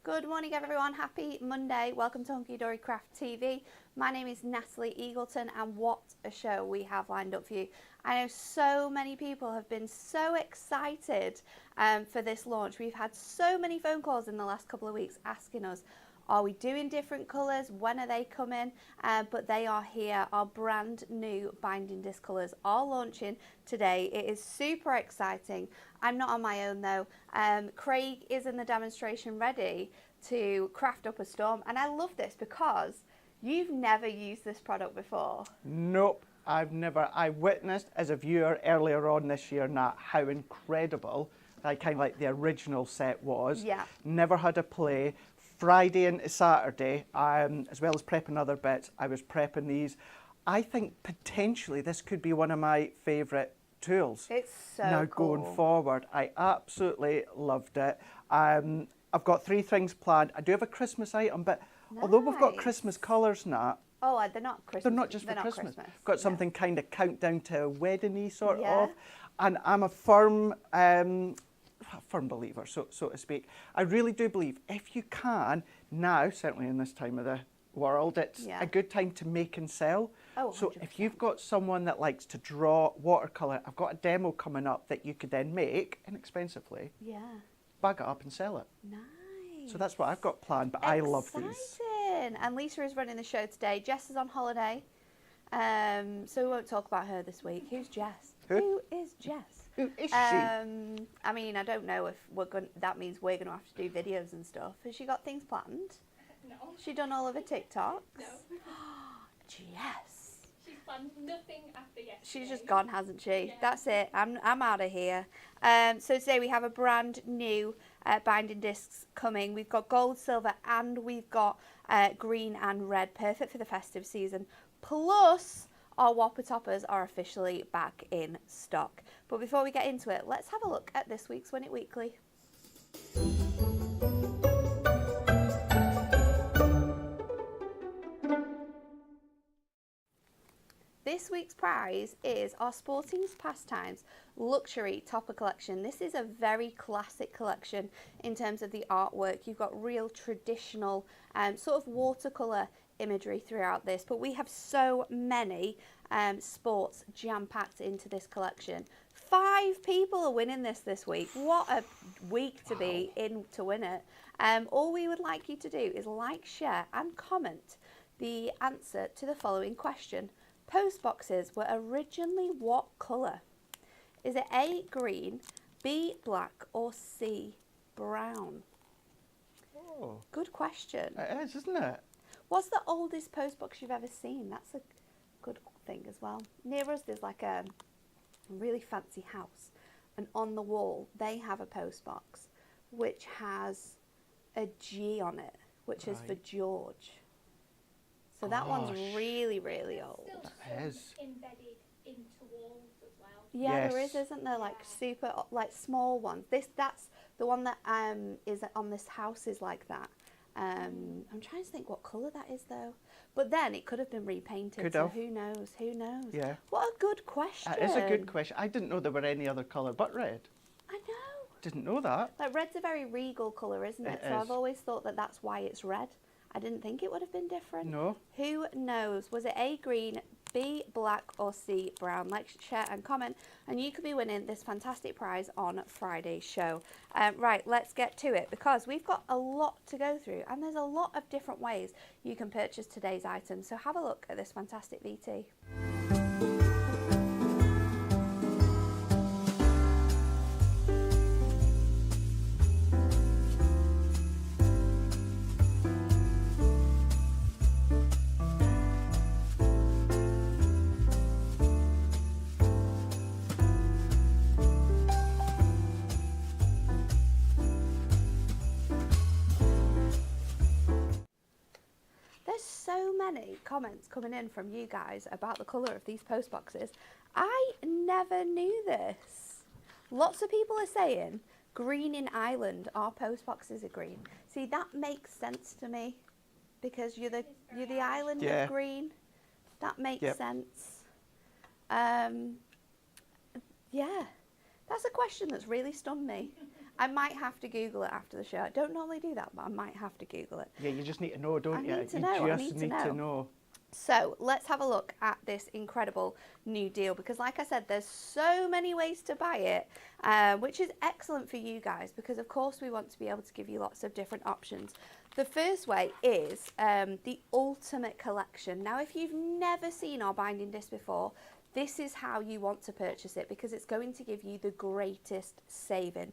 Good morning everyone, happy Monday. Welcome to Hunky Dory Craft TV. My name is Natalie Eagleton and what a show we have lined up for you. I know so many people have been so excited for this launch. We've had so many phone calls in the last couple of weeks asking us, are we doing different colours? When are they coming? But they are here. Our brand new binding disc colours are launching today. It is super exciting. I'm not on my own though. Craig is in the demonstration ready to craft up a storm. And I love this because you've never used this product before. Nope, I've never. I witnessed as a viewer earlier on this year, Nat, how incredible that kind of like the original set was. Yeah. Never had a play. Friday into Saturday, as well as prepping other bits, I was prepping these. I think potentially this could be one of my favourite tools. It's so now cool. Going forward. I absolutely loved it. I've got 3 things planned. I do have a Christmas item, but although we've got Christmas colours, Nat, they're not Christmas. they're not just for Christmas. Got something kind of countdown to a wedding-y sort of. And I'm a firm believer, so to speak. I really do believe if you can, now, certainly in this time of the world, it's a good time to make and sell. Oh, so 100%. if you've got someone that likes to draw watercolour, I've got a demo coming up that you could then make inexpensively, bag it up and sell it. Nice. So that's what I've got planned, but I love these. Exciting. And Lisa is running the show today. Jess is on holiday, so we won't talk about her this week. Who's Jess? Who is Jess? Who is she? I mean, I don't know if that means we're going to have to do videos and stuff. Has she got things planned? No. She done all of her TikToks? No. Jess. She's planned nothing after yesterday. She's just gone, hasn't she? Yeah. That's it. I'm out of here. So today we have a brand new binding discs coming. We've got gold, silver, and we've got green and red. Perfect for the festive season. Plus, our Whopper Toppers are officially back in stock. But before we get into it, let's have a look at this week's Win It Weekly. This week's prize is our Sporting's Pastimes Luxury Topper Collection. This is a very classic collection in terms of the artwork. You've got real traditional sort of watercolour imagery throughout this, but we have so many sports jam-packed into this collection. 5 people are winning this week. What a week to be in to win it. All we would like you to do is like, share and comment the answer to the following question. Post boxes were originally what colour? Is it A, green, B, black, or C, brown? Oh, good question. it is, isn't it? What's the oldest post box you've ever seen? That's a good thing as well. Near us there's like a really fancy house, and on the wall they have a post box which has a G on it, which is for George. So that one's really, really old. Still embedded into walls as well. Yeah, there is, isn't there? Like super, like small ones. That's the one that is on this house is like that. I'm trying to think what colour that is though. But then it could have been repainted. So who knows? Who knows? Yeah. What a good question. That is a good question. I didn't know there were any other colour but red. I know. Didn't know that. Like red's a very regal colour, isn't it? So I've always thought that that's why it's red. I didn't think it would have been different. No. Who knows? Was it A, green, B, black, or C, brown? Like, share and comment, and you could be winning this fantastic prize on Friday's show. Right, let's get to it because we've got a lot to go through and there's a lot of different ways you can purchase today's items. So have a look at this fantastic VT. So many comments coming in from you guys about the colour of these post boxes. I never knew this. Lots of people are saying green in Ireland, our post boxes are green. See, that makes sense to me because you're the island of green. That makes sense. Yeah, that's a question that's really stunned me. I might have to Google it after the show. I don't normally do that, but I might have to Google it. Yeah, you just need to know, don't you? I need to You know. I just need to know. So let's have a look at this incredible new deal, because like I said, there's so many ways to buy it, which is excellent for you guys, because of course we want to be able to give you lots of different options. The first way is the Ultimate Collection. Now, if you've never seen our binding disc before, this is how you want to purchase it, because it's going to give you the greatest saving.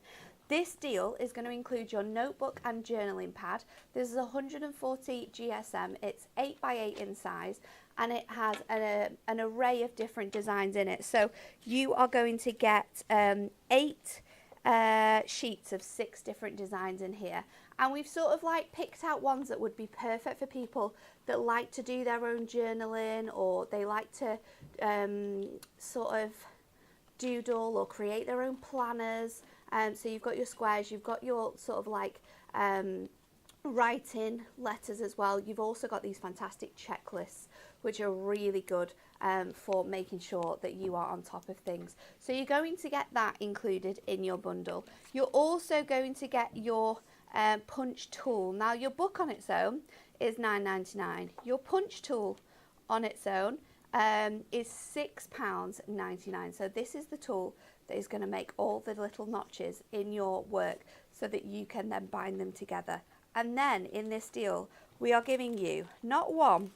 This deal is going to include your notebook and journaling pad. This is 140 GSM. It's 8 by 8 in size, and it has an array of different designs in it. So you are going to get 8 sheets of 6 different designs in here. And we've sort of like picked out ones that would be perfect for people that like to do their own journaling, or they like to sort of doodle or create their own planners. So you've got your squares, you've got your sort of like writing letters as well. You've also got these fantastic checklists, which are really good for making sure that you are on top of things. So you're going to get that included in your bundle. You're also going to get your punch tool. Now, your book on its own is £9.99. Your punch tool on its own is £6.99. So this is the tool that is going to make all the little notches in your work so that you can then bind them together. And then in this deal, we are giving you not 1,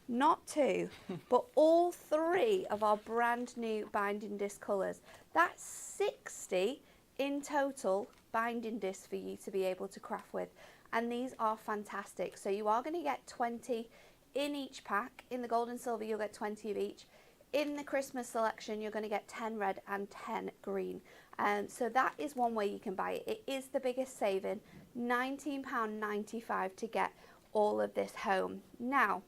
not 2, but all 3 of our brand new binding disc colours. That's 60 in total binding discs for you to be able to craft with. And these are fantastic. So you are going to get 20 in each pack. In the gold and silver, you'll get 20 of each. In the Christmas selection, you're going to get 10 red and 10 green. So that is one way you can buy it. It is the biggest saving, £19.95 to get all of this home. Now,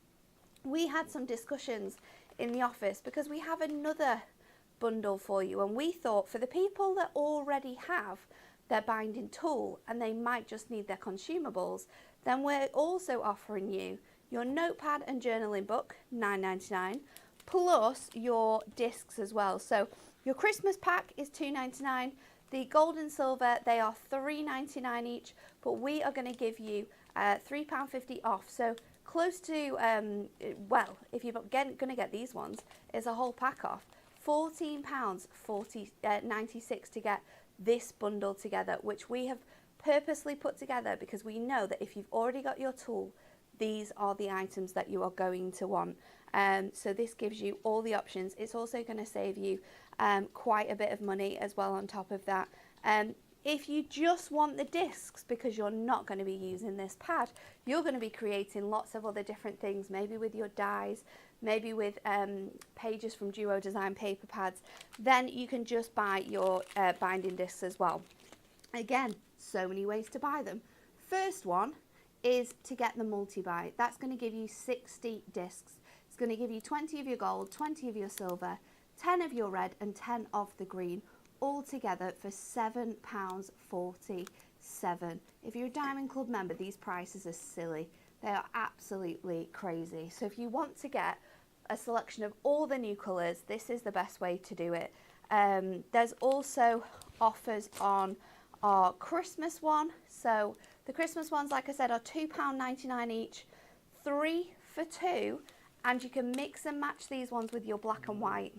we had some discussions in the office because we have another bundle for you, and we thought for the people that already have their binding tool and they might just need their consumables, then we're also offering you your notepad and journaling book, £9.99, plus your discs as well. So your Christmas pack is £2.99. The gold and silver, they are £3.99 each, but we are going to give you £3.50 off. So close to, well, if you're going to get these ones, it's a whole pack off. £14.96 to get this bundle together, which we have purposely put together because we know that if you've already got your tool, these are the items that you are going to want. So this gives you all the options. It's also going to save you quite a bit of money as well on top of that. If you just want the discs because you're not going to be using this pad, you're going to be creating lots of other different things, maybe with your dies, maybe with pages from Duo Design paper pads, then you can just buy your binding discs as well. Again, so many ways to buy them. First one is to get the multi-buy. That's going to give you 60 discs. It's going to give you 20 of your gold, 20 of your silver, 10 of your red and 10 of the green, all together for £7.47. If you're a Diamond Club member, these prices are silly. They are absolutely crazy. So if you want to get a selection of all the new colours, this is the best way to do it. There's also offers on our Christmas one. So the Christmas ones, like I said, are £2.99 each, 3 for 2, and you can mix and match these ones with your black and white.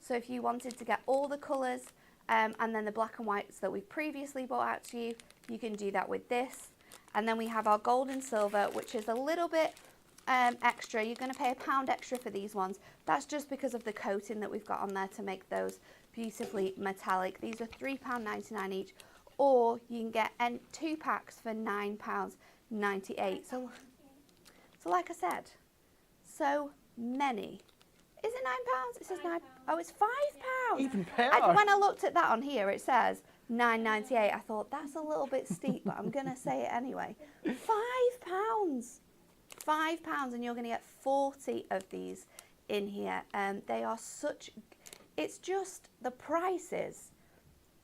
So if you wanted to get all the colours and then the black and whites that we've previously brought out to you, you can do that with this. And then we have our gold and silver, which is a little bit extra. You're going to pay £1 extra for these ones. That's just because of the coating that we've got on there to make those beautifully metallic. These are £3.99 each, or you can get 2 packs for £9.98. So like I said, so many. Is it £9? It says £9. Oh, it's £5. Even better. When I looked at that on here, it says £9.98. I thought that's a little bit steep, but I'm going to say it anyway. £5. £5, and you're going to get 40 of these in here. They are such. It's just the prices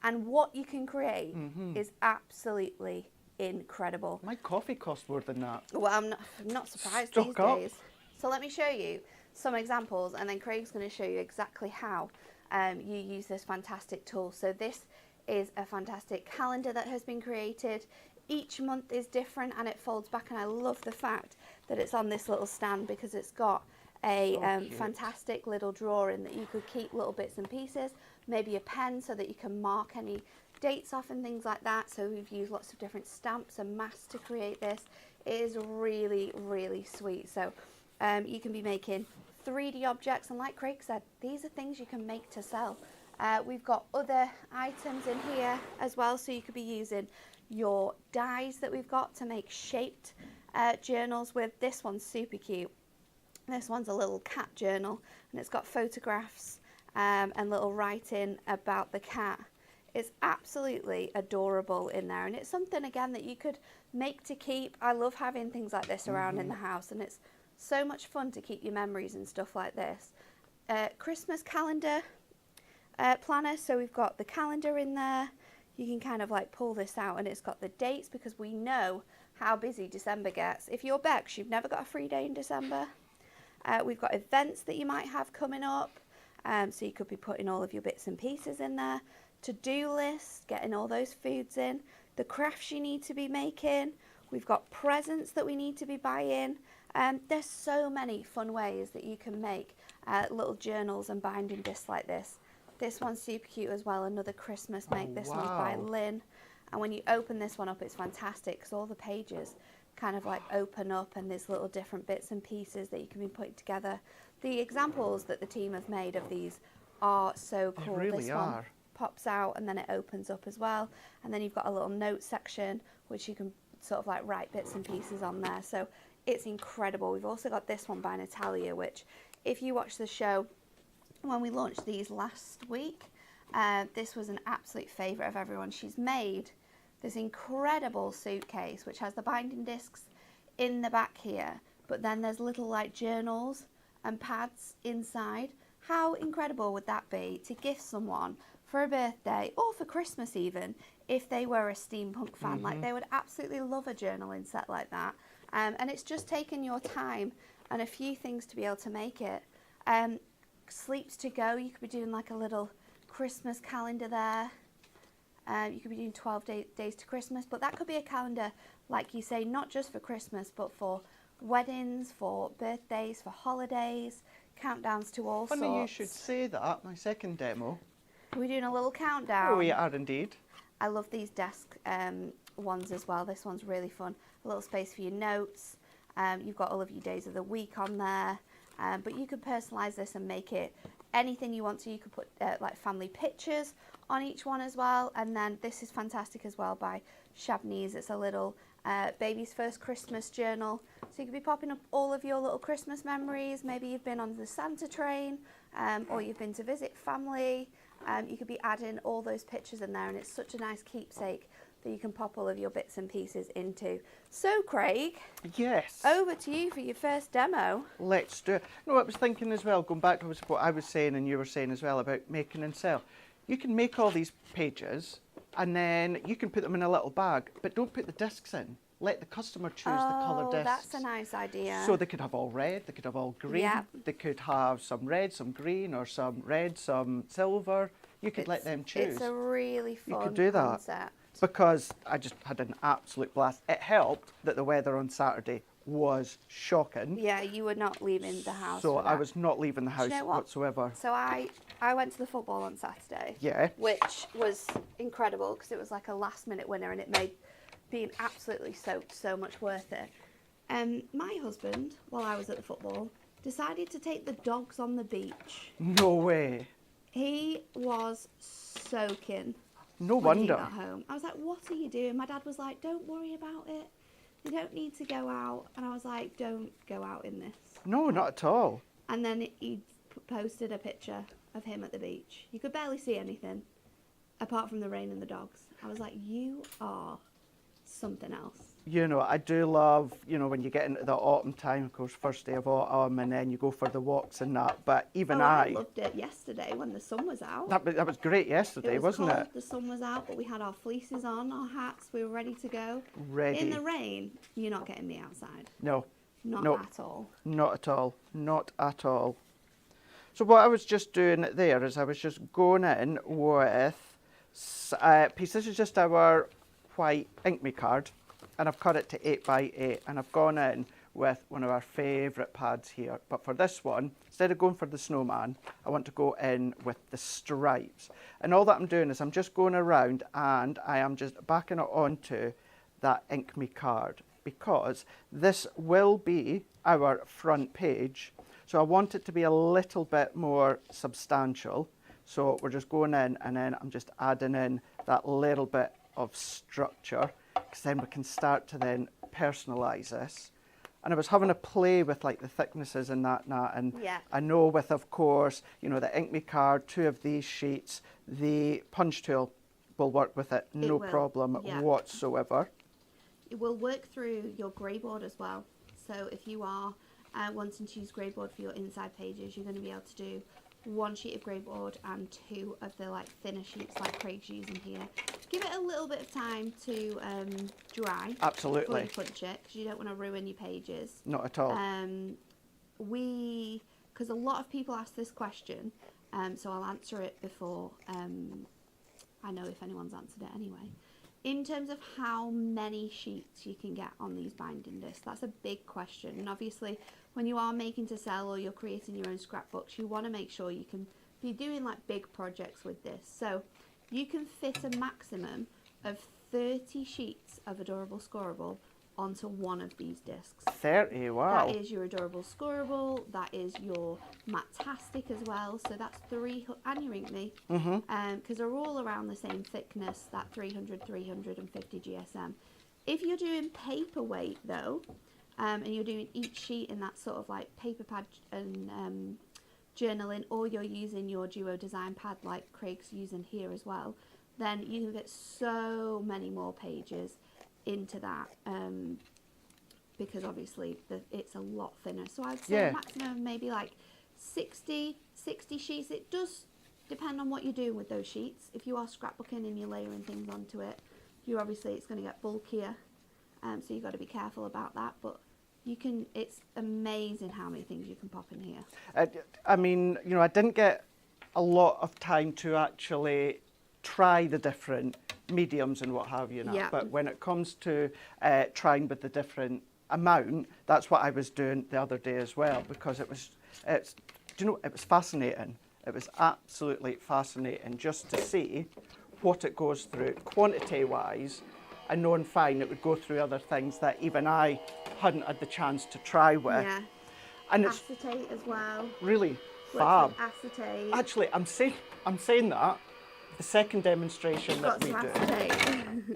and what you can create is absolutely incredible. My coffee costs more than that. Well, I'm not surprised Stock these up. days. So let me show you some examples, and then Craig's going to show you exactly how you use this fantastic tool. So this is a fantastic calendar that has been created. Each month is different and it folds back, and I love the fact that it's on this little stand because it's got a fantastic little drawer in that you could keep little bits and pieces, maybe a pen so that you can mark any dates off and things like that. So we've used lots of different stamps and masks to create this. It is really, really sweet. So you can be making 3D objects, and like Craig said, these are things you can make to sell. We've got other items in here as well, so you could be using your dies that we've got to make shaped journals with. This one's super cute. This one's a little cat journal, and it's got photographs and little writing about the cat. It's absolutely adorable in there, and it's something again that you could make to keep. I love having things like this around in the house, and it's so much fun to keep your memories and stuff like this. Christmas calendar planner, so we've got the calendar in there. You can kind of like pull this out, and it's got the dates because we know how busy December gets. If you're Bex, you've never got a free day in December. We've got events that you might have coming up, so you could be putting all of your bits and pieces in there. To-do list, getting all those foods in, the crafts you need to be making. We've got presents that we need to be buying. There's so many fun ways that you can make little journals and binding discs like this. This one's super cute as well, another Christmas make. This one's by Lynn. And when you open this one up, it's fantastic because all the pages kind of like open up, and there's little different bits and pieces that you can be putting together. The examples that the team have made of these are so cool. They really this are. one pops out and then it opens up as well. And then you've got a little note section which you can sort of like write bits and pieces on there. So it's incredible. We've also got this one by Natalia, which if you watch the show, when we launched these last week, this was an absolute favourite of everyone. She's made this incredible suitcase which has the binding discs in the back here, but then there's little like journals and pads inside. How incredible would that be to gift someone for a birthday or for Christmas even, if they were a steampunk fan? Like, they would absolutely love a journaling set like that. And it's just taken your time and a few things to be able to make it. Sleeps to go, you could be doing like a little Christmas calendar there. You could be doing 12 days to Christmas, but that could be a calendar, like you say, not just for Christmas, but for weddings, for birthdays, for holidays, countdowns to all sorts. Funny you should say that, my second demo. Are we doing a little countdown? Oh, we are indeed. I love these desk ones as well. This one's really fun. A little space for your notes. You've got all of your days of the week on there. But you could personalise this and make it anything you want to. You could put like family pictures on each one as well. And then this is fantastic as well by Shabney's. It's a little baby's first Christmas journal. So you could be popping up all of your little Christmas memories. Maybe you've been on the Santa train or you've been to visit family. You could be adding all those pictures in there, and it's such a nice keepsake that you can pop all of your bits and pieces into. So Craig, yes, over to you for your first demo. Let's do it. No, I was thinking as well, going back to what I was saying and you were saying as well about making and sell. You can make all these pages and then you can put them in a little bag, but don't put the discs in. Let the customer choose the colour discs. That's a nice idea. So they could have all red, they could have all green, Yep. they could have some red, some green, or some red, some silver. You could let them choose. It's a really fun You could do that. concept. Because I just had an absolute blast. It helped that the weather on Saturday was shocking. Yeah, you were not leaving the house. So for that. I was not leaving the house Do you know what? whatsoever. So I went to the football on Saturday. Yeah. Which was incredible because it was like a last minute winner and it made being absolutely soaked so much worth it. My husband, while I was at the football, decided to take the dogs on the beach. No way. He was soaking. No When he wonder. got home. I was like, what are you doing? My dad was like, don't worry about it. You don't need to go out. And I was like, don't go out in this. No, not at all. And then he posted a picture of him at the beach. You could barely see anything apart from the rain and the dogs. I was like, you are something else. You know, I do love, you know, when you get into the autumn time, of course, first day of autumn, and then you go for the walks and that. But even I loved it yesterday when the sun was out. That was great yesterday, wasn't it? The sun was out, but we had our fleeces on, our hats, we were ready to go. Ready. In the rain, you're not getting me outside. No. Not No. at all. Not at all. Not at all. So what I was just doing there is I was just going in with piece. This is just our white Ink Me card, and I've cut it to 8 by 8, and I've gone in with one of our favourite pads here. But for this one, instead of going for the snowman, I want to go in with the stripes. And all that I'm doing is I'm just going around and I am just backing it onto that Ink Me card, because this will be our front page. So I want it to be a little bit more substantial. So we're just going in, and then I'm just adding in that little bit of structure, because then we can start to then personalise this. And I was having a play with like the thicknesses and that, and Yeah. I know with, of course, you know, the Ink Me card, 2 of these sheets, the punch tool will work with it, no will, problem yeah. whatsoever. It will work through your grey board as well. So if you are wanting to use grey board for your inside pages, you're going to be able to do 1 sheet of grey board and 2 of the like thinner sheets like Craig's using here. Give it a little bit of time to dry. Absolutely. Before you punch it, because you don't want to ruin your pages. Not at all. Because a lot of people ask this question, so I'll answer it before I know if anyone's answered it anyway. In terms of how many sheets you can get on these binding discs, that's a big question. And obviously, when you are making to sell or you're creating your own scrapbooks, you want to make sure you can be doing like big projects with this. So you can fit a maximum of 30 sheets of Adorable Scoreable onto one of these discs. 30, wow. That is your Adorable Scoreable, that is your Matastic as well, so that's and your Ink Me, because they're all around the same thickness, that 300, 350 GSM. If you're doing paperweight though, and you're doing each sheet in that sort of like paper pad and journaling, or you're using your Duo design pad like Craig's using here as well, then you can fit so many more pages into that, because obviously it's a lot thinner. So I'd say a maximum of maybe like 60 sheets. It does depend on what you're doing with those sheets. If you are scrapbooking and you're layering things onto it, it's going to get bulkier, so you've got to be careful about that. But it's amazing how many things you can pop in here. I mean, you know, I didn't get a lot of time to actually try the different mediums and what have you now. Yeah. But when it comes to trying with the different amount, that's what I was doing the other day as well, because it was fascinating. It was absolutely fascinating just to see what it goes through quantity wise, and knowing fine it would go through other things that even I hadn't had the chance to try with. Yeah. And it's Acetate as well. really Works fab. with acetate. Actually, I'm saying that the second demonstration that we do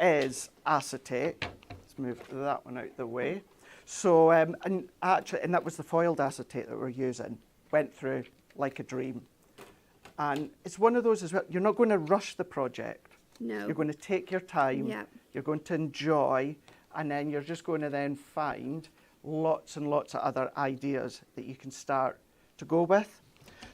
is acetate. Let's move that one out the way. So, and that was the foiled acetate that we're using. Went through like a dream. And it's one of those as well, you're not going to rush the project. No. You're going to take your time. Yeah. You're going to enjoy, and then you're just going to then find lots and lots of other ideas that you can start to go with.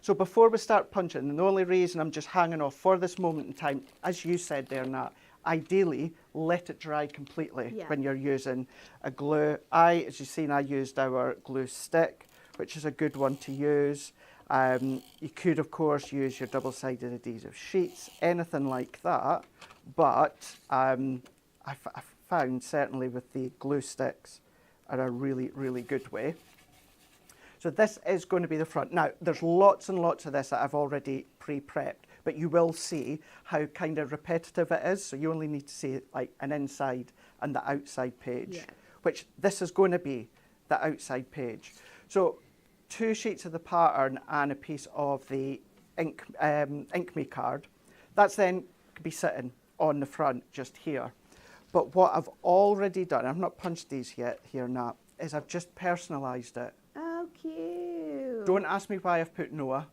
So before we start punching, and the only reason I'm just hanging off for this moment in time, as you said there, Nat, ideally let it dry completely when you're using a glue. As you've seen, I used our glue stick, which is a good one to use. You could, of course, use your double-sided adhesive sheets, anything like that. But I found, certainly with the glue sticks, are a really, really good way. So this is going to be the front. Now, there's lots and lots of this that I've already pre-prepped, but you will see how kind of repetitive it is. So you only need to see like an inside and the outside page, which this is going to be the outside page. So 2 sheets of the pattern and a piece of the Ink Me card. That's then could be sitting on the front just here. But what I've already done, I've not punched these yet here now, is I've just personalised it. Oh, cute. Don't ask me why I've put Noah.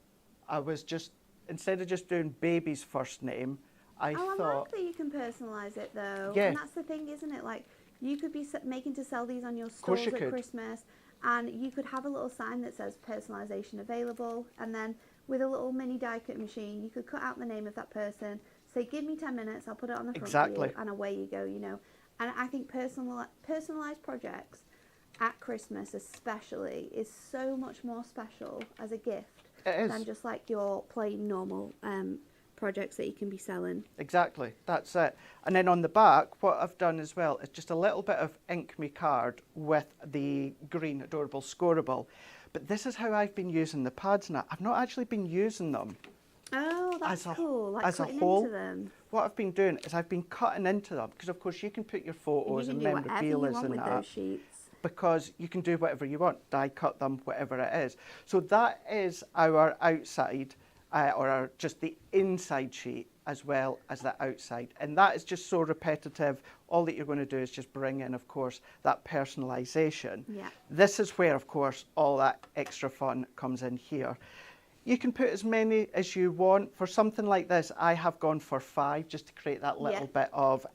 I was just, instead of just doing baby's first name, I I thought... like that you can personalise it though. Yeah. And that's the thing, isn't it? Like, you could be making to sell these on your stores at Christmas, and you could have a little sign that says personalisation available, and then with a little mini die cut machine, you could cut out the name of that person, say, give me 10 minutes, I'll put it on the front for you, and away you go, you know. And I think personalised projects at Christmas especially is so much more special as a gift than just like your plain normal projects that you can be selling. Exactly, that's it. And then on the back, what I've done as well is just a little bit of ink me card with the green adorable scoreable. But this is how I've been using the pads now. I've not actually been using them Oh, that's cool. Like as a cutting whole. into them. What I've been doing is I've been cutting into them because, of course, you can put your photos And and you can do whatever you memorabilia want in with that. those sheets. Because you can do whatever you want, die cut them, whatever it is. So that is our outside, or just the inside sheet as well as the outside. And that is just so repetitive. All that you're going to do is just bring in, of course, that personalisation. Yeah. This is where, of course, all that extra fun comes in here. You can put as many as you want. For something like this, I have gone for 5 just to create that little bit of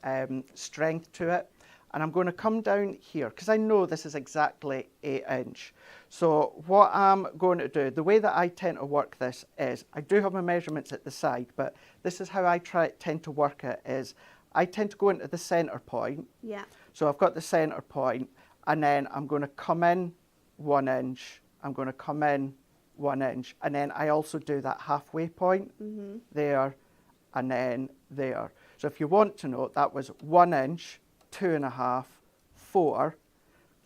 strength to it. And I'm going to come down here because I know this is exactly 8 inch. So what I'm going to do, the way that I tend to work this is, I do have my measurements at the side, but this is how I tend to work it is, I tend to go into the centre point. Yeah. So I've got the centre point, and then I'm going to come in 1 inch, I'm going to come in 1 inch, and then I also do that halfway point there, and then there. So if you want to know, that was 1 inch, 2.5, 4,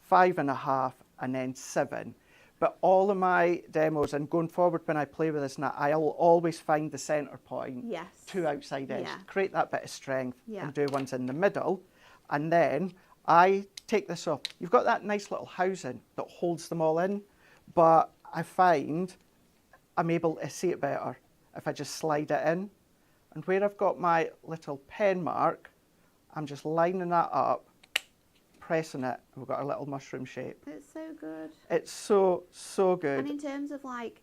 5.5, and then 7. But all of my demos and going forward when I play with this now, I'll always find the centre point, Yes. 2 outside edges, Yeah. create that bit of strength Yeah. and do ones in the middle. And then I take this off. You've got that nice little housing that holds them all in, but I find I'm able to see it better if I just slide it in. And where I've got my little pen mark, I'm just lining that up, pressing it. We've got a little mushroom shape. It's so good. It's so, so good. And in terms of like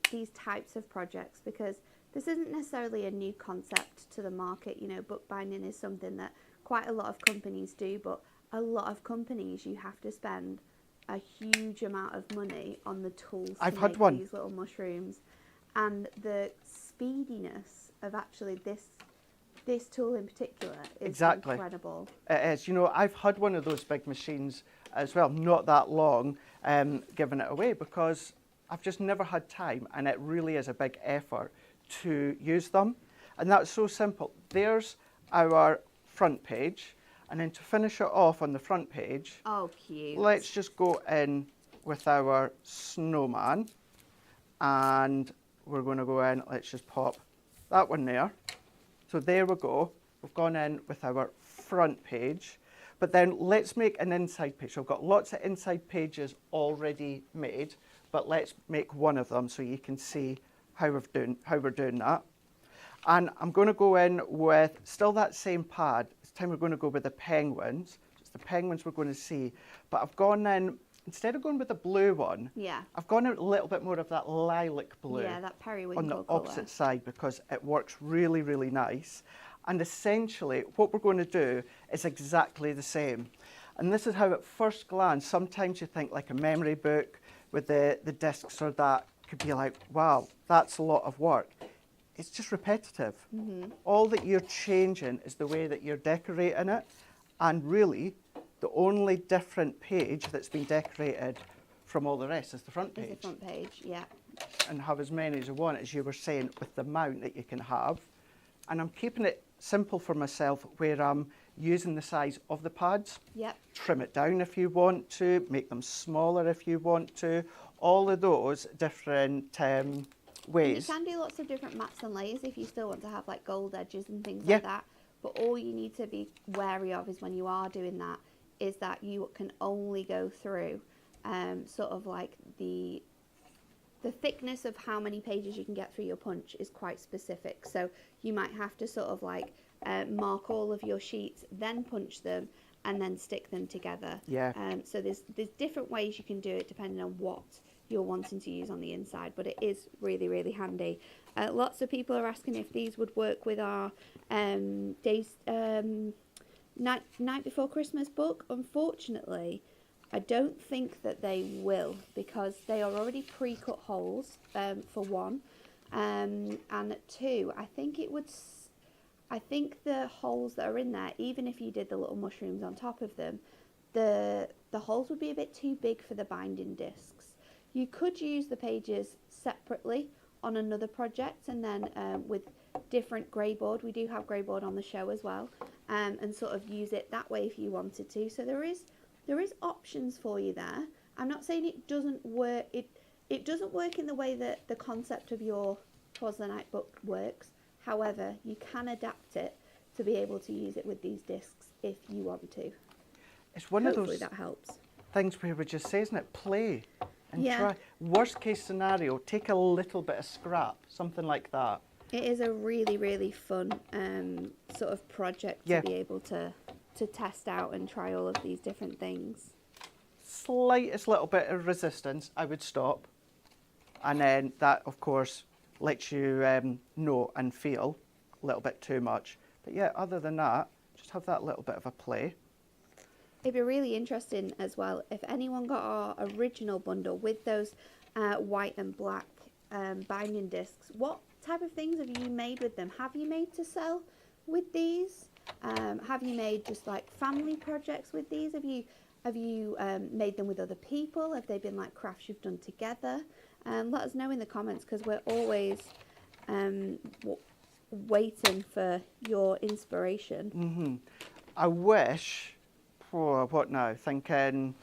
these types of projects, because this isn't necessarily a new concept to the market, you know, bookbinding is something that quite a lot of companies do, but a lot of companies you have to spend a huge amount of money on the tools I've to had make one. these little mushrooms. And the speediness of actually this tool in particular is Exactly. incredible. It is. You know, I've had one of those big machines as well, not that long, giving it away because I've just never had time, and it really is a big effort to use them. And that's so simple. There's our front page, and then to finish it off on the front page, Oh, cute. let's just go in with our snowman, and we're going to go in, let's just pop that one there. So there we go. We've gone in with our front page, but then let's make an inside page. So I've got lots of inside pages already made, but let's make one of them so you can see how we're doing that. And I'm going to go in with still that same pad. This time we're going to go with the penguins. It's the penguins we're going to see, but I've gone in, instead of going with the blue one, I've gone a little bit more of that lilac blue. Yeah, that periwinkle on the colour. opposite side because it works really, really nice. And essentially, what we're going to do is exactly the same. And this is how at first glance, sometimes you think like a memory book with the discs or that could be like, wow, that's a lot of work. It's just repetitive. All that you're changing is the way that you're decorating it. And really, the only different page that's been decorated from all the rest is the front page. Is the front page, yeah. And have as many as you want, as you were saying, with the mount that you can have. And I'm keeping it simple for myself where I'm using the size of the pads. Yep. Trim it down if you want to, make them smaller if you want to. All of those different ways. You can do lots of different mats and layers if you still want to have like gold edges and things Yeah. like that. But all you need to be wary of is when you are doing that, is that you can only go through sort of like the thickness of how many pages you can get through your punch is quite specific. So you might have to sort of like mark all of your sheets, then punch them, and then stick them together. Yeah. So there's different ways you can do it depending on what you're wanting to use on the inside, but it is really, really handy. Lots of people are asking if these would work with our night before Christmas book. Unfortunately, I don't think that they will, because they are already pre-cut holes, for one, and two, I think the holes that are in there, even if you did the little mushrooms on top of them, the holes would be a bit too big for the binding discs. You could use the pages separately on another project, and then with different grey board. We do have grey board on the show as well, and sort of use it that way if you wanted to. So there is options for you there. I'm not saying it doesn't work. It doesn't work in the way that the concept of your Twas the Night book works. However, you can adapt it to be able to use it with these discs if you want to. It's one Hopefully of those that helps. things where we just say, isn't it? Play and Yeah. try. Worst case scenario, take a little bit of scrap, something like that. It is a really, really fun sort of project Yeah. to be able to test out and try all of these different things. Slightest little bit of resistance, I would stop. And then that, of course, lets you know and feel a little bit too much. But yeah, other than that, just have that little bit of a play. It'd be really interesting as well if anyone got our original bundle with those white and black binding discs. What type of things have you made with them? Have you made to sell with these? Have you made just like family projects with these? Have you made them with other people? Have they been like crafts you've done together? Let us know in the comments, because we're always waiting for your inspiration. I wish, what now, thinking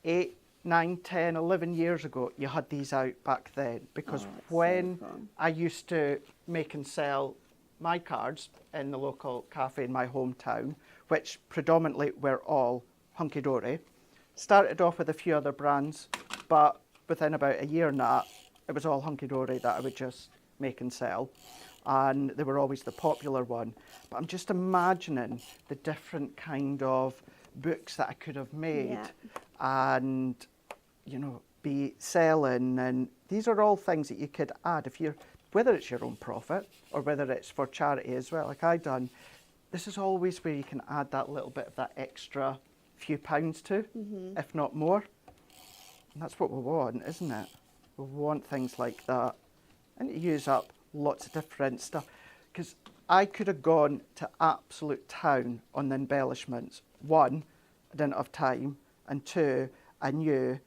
8, 9, 10, 11 years ago, you had these out back then. Because Oh, it's so when fun. I used to make and sell my cards in the local cafe in my hometown, which predominantly were all hunky-dory, started off with a few other brands, but within about a year and that, it was all hunky-dory that I would just make and sell. And they were always the popular one. But I'm just imagining the different kind of books that I could have made Yeah. and, you know, be selling. And these are all things that you could add if you're, whether it's your own profit or whether it's for charity as well, like I done. This is always where you can add that little bit of that extra few pounds to, if not more. And that's what we want, isn't it? We want things like that. And to use up lots of different stuff. Because I could have gone to absolute town on the embellishments. One, I didn't have time. And two, I knew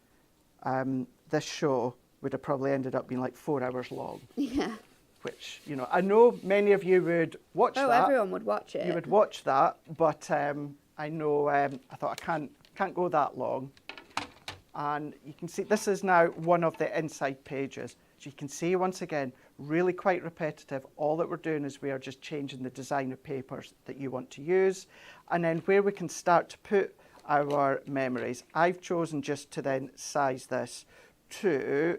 this show would have probably ended up being like 4 hours long. Yeah. Which, you know, I know many of you would watch Oh, that. everyone would watch it. You would watch that, but I know, I thought I can't go that long. And you can see this is now one of the inside pages. So you can see once again, really quite repetitive. All that we're doing is we are just changing the design of papers that you want to use. And then where we can start to put our memories, I've chosen just to then size this to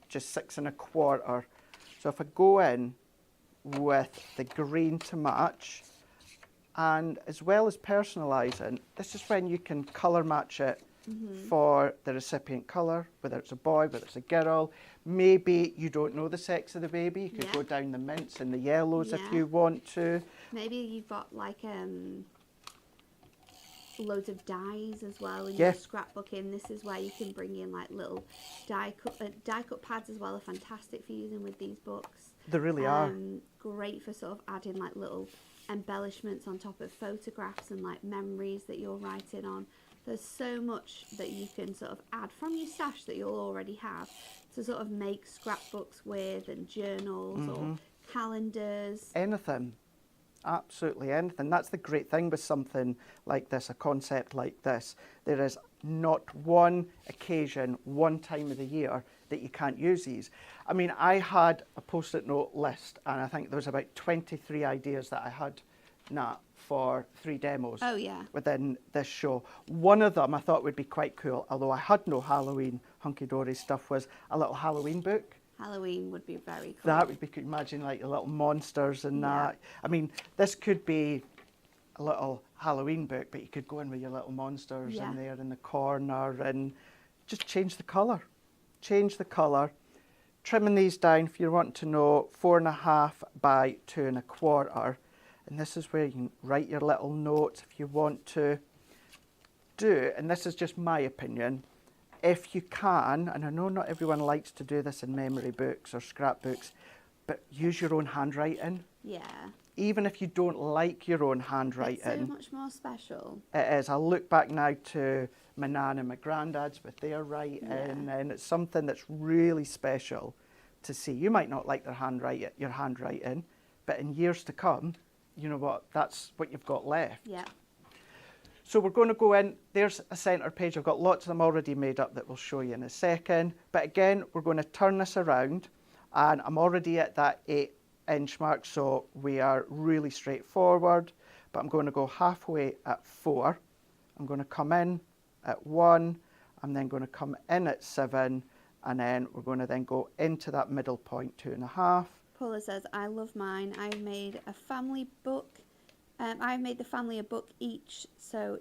just 6 1/4. So if I go in with the green to match, and as well as personalising, this is when you can colour match it for the recipient colour, whether it's a boy, whether it's a girl. Maybe you don't know the sex of the baby, you could Yeah. go down the mints and the yellows if Yeah. you want to. Maybe you've got like loads of dies as well in Yeah. your scrapbooking. This is where you can bring in like little die cut pads as well. Are fantastic for using with these books. They really are. Great for sort of adding like little embellishments on top of photographs and like memories that you're writing on. There's so much that you can sort of add from your stash that you'll already have to sort of make scrapbooks with, and journals or calendars. Anything. Absolutely anything. That's the great thing with something like this, a concept like this. There is not one occasion, one time of the year that you can't use these. I mean, I had a post-it note list, and I think there was about 23 ideas that I had for 3 demos Oh yeah. within this show. One of them I thought would be quite cool, although I had no Halloween hunky-dory stuff, was a little Halloween book. Halloween would be very cool. That would be, could you imagine like the little monsters and that. I mean, this could be a little Halloween book, but you could go in with your little monsters in there in the corner and just change the colour. Change the colour. Trimming these down, if you want to know, 4.5 by 2 1/4. And this is where you can write your little notes if you want to do, and this is just my opinion, if you can, and I know not everyone likes to do this in memory books or scrapbooks, but use your own handwriting. Yeah. Even if you don't like your own It's handwriting. so much more special. It is. I look back now to my nan and my granddad's with their writing, and it's something that's really special to see. You might not like your handwriting, but in years to come, you know what, that's what you've got left. Yeah. So we're going to go in, there's a centre page, I've got lots of them already made up that we'll show you in a second. But again, we're going to turn this around, and I'm already at that 8-inch mark, so we are really straightforward. But I'm going to go halfway at 4. I'm going to come in at 1. I'm then going to come in at 7, and then we're going to then go into that middle point, 2.5. Paula says, I love mine. I've made a family book. I've made the family a book each, so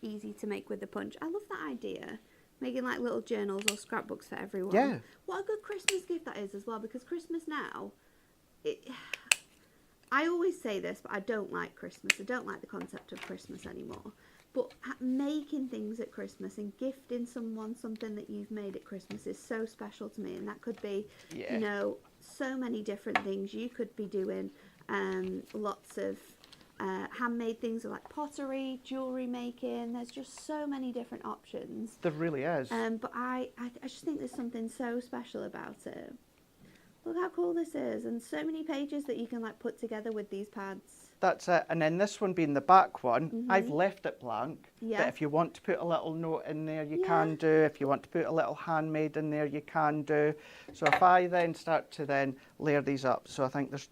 easy to make with the punch. I love that idea. Making like little journals or scrapbooks for everyone. Yeah. What a good Christmas gift that is as well, because Christmas now, I always say this, but I don't like Christmas. I don't like the concept of Christmas anymore. But making things at Christmas and gifting someone something that you've made at Christmas is so special to me. And that could be, you know, so many different things. You could be doing lots of handmade things like pottery, jewellery making. There's just so many different options. There really is. But I just think there's something so special about it. Look how cool this is. And so many pages that you can like put together with these pads. That's it. And then this one being the back one, I've left it blank. Yeah. But if you want to put a little note in there, you can do. If you want to put a little handmade in there, you can do. So if I then start to then layer these up, so I think there's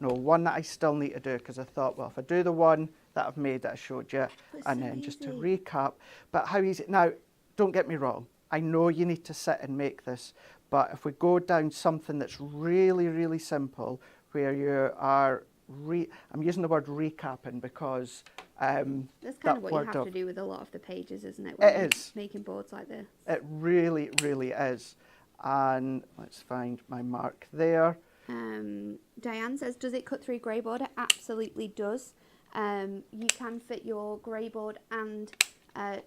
one that I still need to do, because I thought, well, if I do the one that I've made that I showed you, and then just to recap. But how easy, now, don't get me wrong, I know you need to sit and make this, but if we go down something that's really, really simple, where you are, I'm using the word recapping because that's kind of what you have to do with a lot of the pages, isn't it? It is. Making boards like this. It really, really is. And let's find my mark there. Diane says, does it cut through grey board? It absolutely does. You can fit your grey board and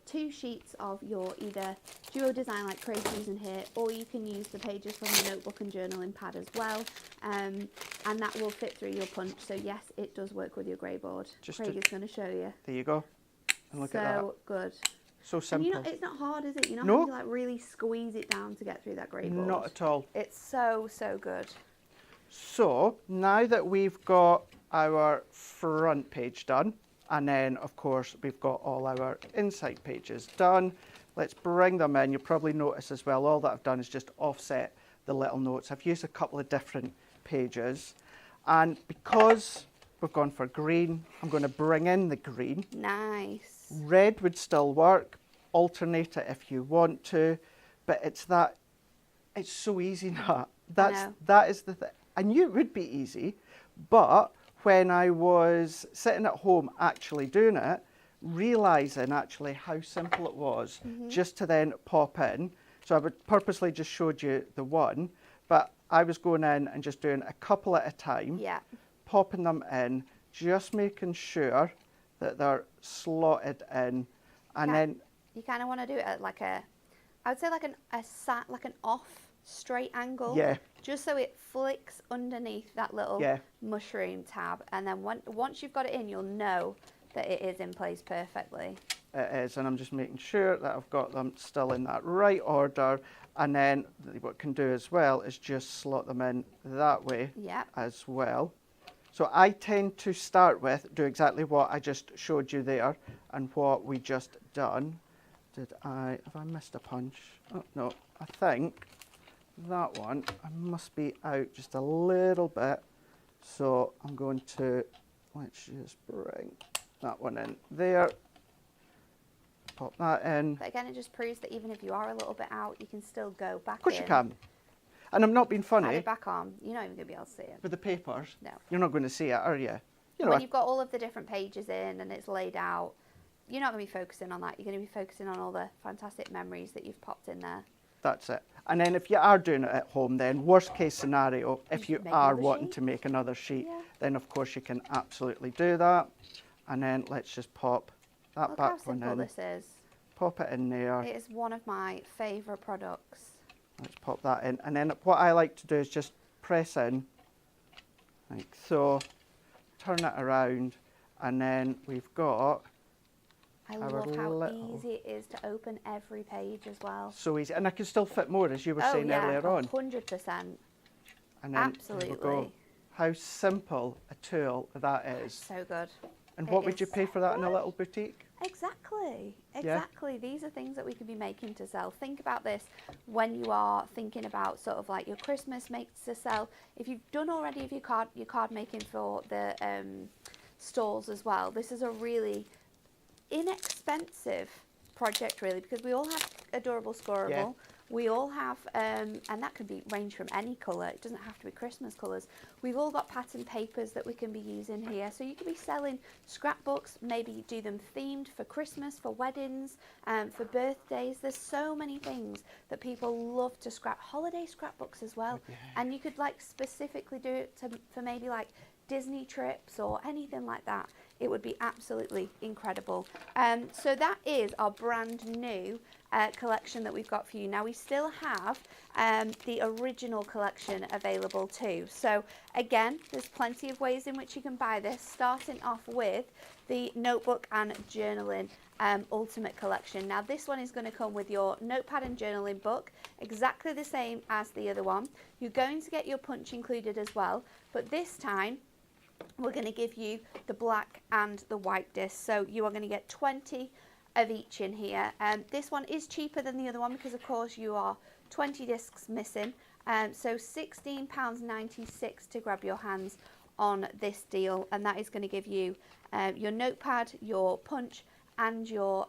2 sheets of your either duo design like Craig's using here, or you can use the pages from the notebook and journaling pad as well, and that will fit through your punch. So yes, it does work with your grey board. Craig is going to show you. There you go. And look at that. So good. So simple. And it's not hard, is it? You're not No. having to like really squeeze it down to get through that grey board. Not at all. It's so good. So now that we've got our front page done, and then of course we've got all our inside pages done, let's bring them in. You'll probably notice as well, all that I've done is just offset the little notes. I've used a couple of different pages, and because we've gone for green, I'm going to bring in the green. Nice. Red would still work, alternate it if you want to, but it's so easy now. That is the thing. I knew it would be easy, but when I was sitting at home actually doing it, realising actually how simple it was just to then pop in. So I would purposely just showed you the one, but I was going in and just doing a couple at a time, popping them in, just making sure that they're slotted in, and then you kind of want to do it at like I would say like an off straight angle, just so it flicks underneath that little mushroom tab, and then once you've got it in, you'll know that it is in place perfectly. It is, and I'm just making sure that I've got them still in that right order, and then what I can do as well is just slot them in that way as well. So I tend to start with, do exactly what I just showed you there and what we just done. Have I missed a punch? Oh no, I think that one, I must be out just a little bit. So I'm going to, let's just bring that one in there. Pop that in. But again, it just proves that even if you are a little bit out, you can still go back in. Of course you can. And I'm not being funny. Add it back on. You're not even going to be able to see it. With the papers? No. You're not going to see it, are you? When you've got all of the different pages in and it's laid out, you're not going to be focusing on that. You're going to be focusing on all the fantastic memories that you've popped in there. That's it. And then if you are doing it at home, then worst case scenario, if you are wanting to make another sheet, then of course you can absolutely do that. And then let's just pop that back one in. Look how simple this is. Pop it in there. It is one of my favourite products. Let's pop that in. And then what I like to do is just press in, like so, turn it around, and then we've got I love how easy it is to open every page as well. So easy. And I can still fit more, as you were saying earlier on. 100%. And then there we go. Absolutely. How simple a tool that is. So good. And It what would you is pay for that in a little boutique? Exactly, exactly. These are things that we could be making to sell. Think about this when you are thinking about sort of like your Christmas makes to sell. If you've done already of your card making for the stalls as well, this is a really inexpensive project really, because we all have adorable scoreable. Yeah. We all have, and that can be range from any colour. It doesn't have to be Christmas colours. We've all got pattern papers that we can be using here. So you could be selling scrapbooks, maybe do them themed for Christmas, for weddings, for birthdays. There's so many things that people love to scrap. Holiday scrapbooks as well. Yeah. And you could like specifically do it for maybe like Disney trips or anything like that. It would be absolutely incredible. So that is our brand new collection that we've got for you. Now we still have the original collection available too. So again, there's plenty of ways in which you can buy this, starting off with the notebook and journaling ultimate collection. Now this one is going to come with your notepad and journaling book, exactly the same as the other one. You're going to get your punch included as well, but this time we're going to give you the black and the white disc. So you are going to get 20 of each in here. This one is cheaper than the other one because of course you are 20 discs missing. So £16.96 to grab your hands on this deal, and that is going to give you your notepad, your punch and your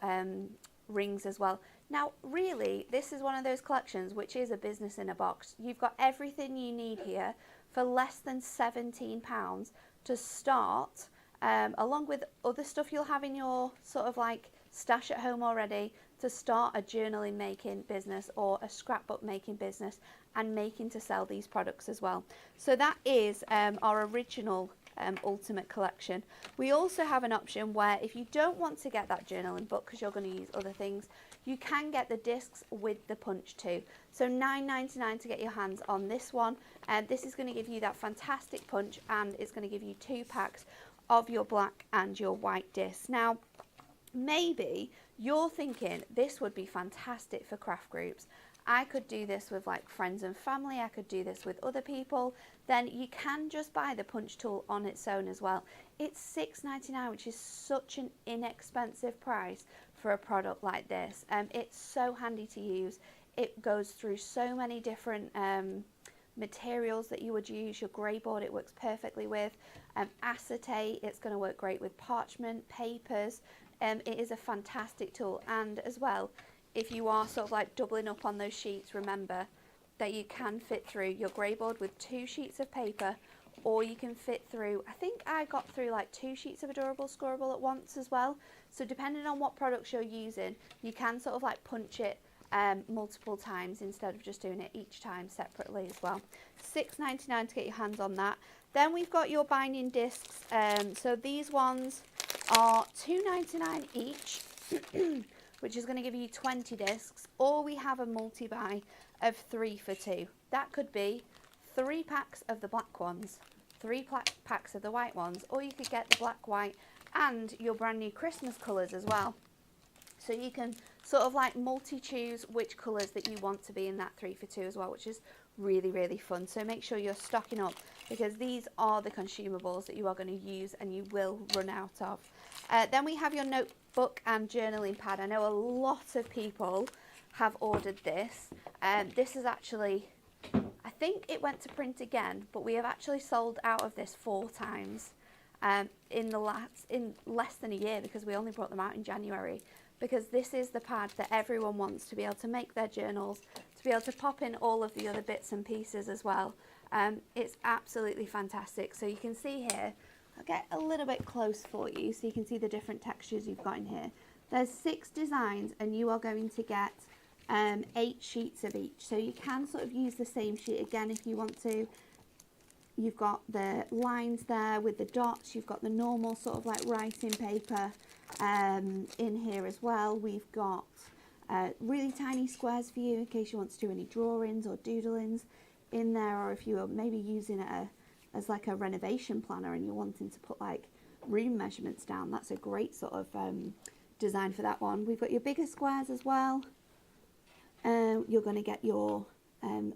rings as well. Now really this is one of those collections which is a business in a box. You've got everything you need here for less than £17 to start, along with other stuff you'll have in your sort of like stash at home already, to start a journaling making business or a scrapbook making business and making to sell these products as well. So that is our original ultimate collection. We also have an option where if you don't want to get that journaling book because you're going to use other things, you can get the discs with the punch too. So £9.99 to get your hands on this one, and this is going to give you that fantastic punch, and it's going to give you 2 packs of your black and your white discs. Now maybe you're thinking this would be fantastic for craft groups. I could do this with like friends and family, I could do this with other people. Then you can just buy the punch tool on its own as well. It's £6.99, which is such an inexpensive price for a product like this. It's so handy to use. It goes through so many different materials that you would use. Your grey board it works perfectly with. Acetate, it's going to work great with parchment, papers. It is a fantastic tool, and as well, if you are sort of like doubling up on those sheets, remember that you can fit through your grey board with 2 sheets of paper, or you can fit through, I think I got through like 2 sheets of adorable scoreable at once as well. So depending on what products you're using, you can sort of like punch it multiple times instead of just doing it each time separately as well. £6.99 to get your hands on that. Then we've got your binding discs. So these ones are £2.99 each. Which is going to give you 20 discs, or we have a multi-buy of 3 for 2. That could be 3 packs of the black ones, 3 packs of the white ones, or you could get the black, white and your brand new Christmas colours as well. So you can sort of like multi-choose which colours that you want to be in that 3 for 2 as well, which is really, really fun. So make sure you're stocking up, because these are the consumables that you are going to use and you will run out of. Then we have your notebook and journaling pad. I know a lot of people have ordered this. This is actually, I think it went to print again, but we have actually sold out of this 4 times in less than a year, because we only brought them out in January. Because this is the pad that everyone wants to be able to make their journals, to be able to pop in all of the other bits and pieces as well. It's absolutely fantastic. So you can see here, I'll get a little bit close for you so you can see the different textures you've got in here. There's 6 designs and you are going to get 8 sheets of each. So you can sort of use the same sheet again if you want to. You've got the lines there with the dots. You've got the normal sort of like writing paper in here as well. We've got really tiny squares for you in case you want to do any drawings or doodlings in there, or if you are maybe using it as like a renovation planner and you're wanting to put like room measurements down. That's a great sort of design for that one. We've got your bigger squares as well. You're going to get your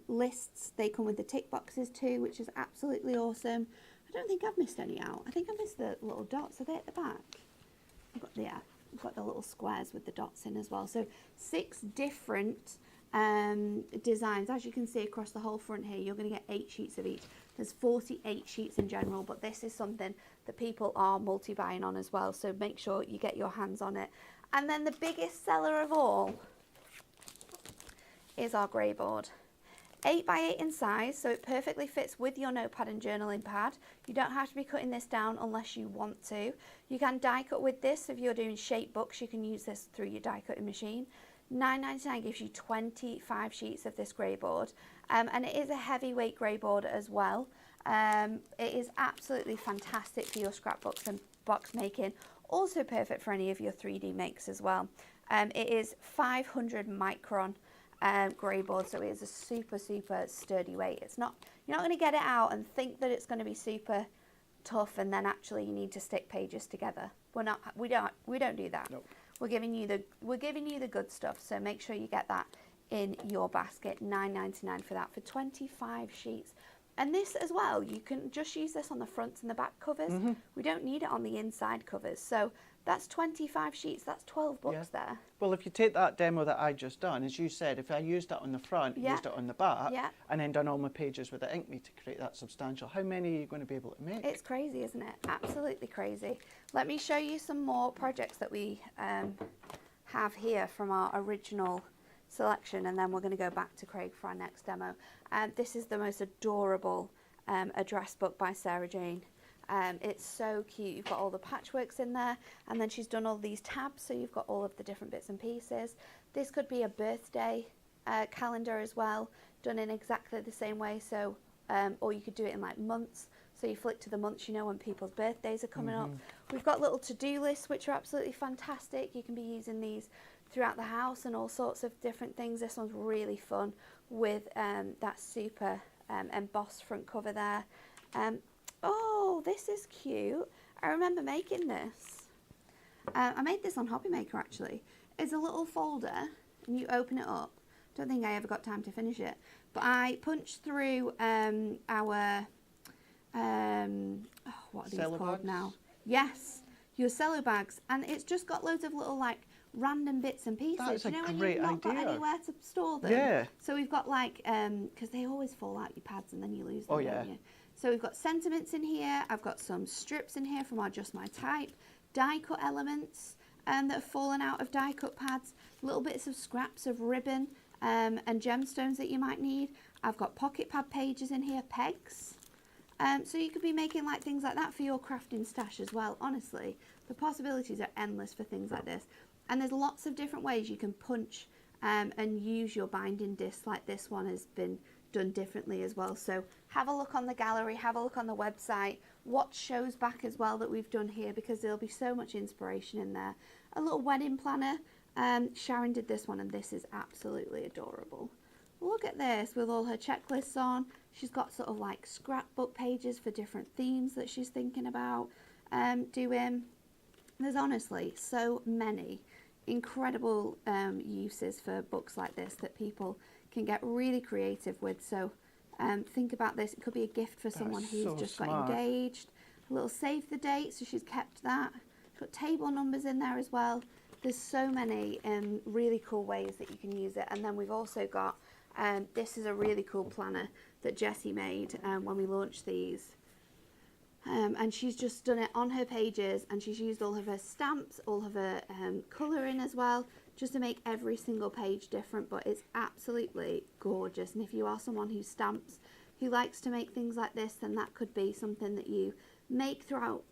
lists. They come with the tick boxes too, which is absolutely awesome. I don't think I've missed any out. I think I missed the little dots. Are they at the back? I've got the little squares with the dots in as well. So 6 different designs. As you can see across the whole front here, you're going to get 8 sheets of each. There's 48 sheets in general, but this is something that people are multi-buying on as well, so make sure you get your hands on it. And then the biggest seller of all is our grey board. 8 by 8 in size, so it perfectly fits with your notepad and journaling pad. You don't have to be cutting this down unless you want to. You can die cut with this. If you're doing shape books, you can use this through your die cutting machine. $9.99 gives you 25 sheets of this grey board, and it is a heavyweight grey board as well. It is absolutely fantastic for your scrapbooks and box making. Also perfect for any of your 3D makes as well. It is 500 micron grey board, so it is a super sturdy weight. It's not, you're not going to get it out and think that it's going to be super tough and then actually you need to stick pages together. We don't do that. Nope. We're giving you the good stuff, so make sure you get that in your basket. $9.99 for that, for 25 sheets. And this as well, you can just use this on the front and the back covers. We don't need it on the inside covers. So that's 25 sheets, that's 12 books there. Well, if you take that demo that I just done, as you said, if I used it on the front, used it on the back, and then done all my pages with the Inkme to create that substantial, how many are you going to be able to make? It's crazy, isn't it? Absolutely crazy. Let me show you some more projects that we have here from our original selection, and then we're going to go back to Craig for our next demo. This is the most adorable address book by Sarah Jane. It's so cute. You've got all the patchworks in there, and then she's done all these tabs, so you've got all of the different bits and pieces. This could be a birthday calendar as well, done in exactly the same way. So or you could do it in like months, so you flick to the months, you know when people's birthdays are coming up. We've got little to-do lists, which are absolutely fantastic. You can be using these throughout the house and all sorts of different things. This one's really fun with that super embossed front cover there. Oh, this is cute. I remember making this. I made this on Hobby Maker actually. It's a little folder and you open it up. Don't think I ever got time to finish it. But I punched through our, what are these cello called bags? now? Yes, your cello bags. And it's just got loads of little like random bits and pieces. That's you know a when great you've not got idea. anywhere to store them? Yeah. So we've got like, because they always fall out your pads and then you lose them, Oh, yeah. don't you? So we've got sentiments in here. I've got some strips in here from our Just My Type, die cut elements that have fallen out of die cut pads, little bits of scraps of ribbon and gemstones that you might need. I've got pocket pad pages in here, pegs. So you could be making like things like that for your crafting stash as well. Honestly, the possibilities are endless for things like this. And there's lots of different ways you can punch and use your binding disc, like this one has been done differently as well. So have a look on the gallery, have a look on the website, watch shows back as well that we've done here, because there'll be so much inspiration in there. A little wedding planner. Sharon did this one and this is absolutely adorable. Look at this with all her checklists on. She's got sort of like scrapbook pages for different themes that she's thinking about doing. There's honestly so many incredible uses for books like this that people can get really creative with. So think about this. It could be a gift for someone who's so just smart. got engaged. A little save the date, so she's kept that. Got table numbers in there as well. There's so many really cool ways that you can use it. And then we've also got, this is a really cool planner that Jessie made when we launched these. And she's just done it on her pages, and she's used all of her stamps, all of her colouring as well, just to make every single page different. But it's absolutely gorgeous. And if you are someone who stamps, who likes to make things like this, then that could be something that you make throughout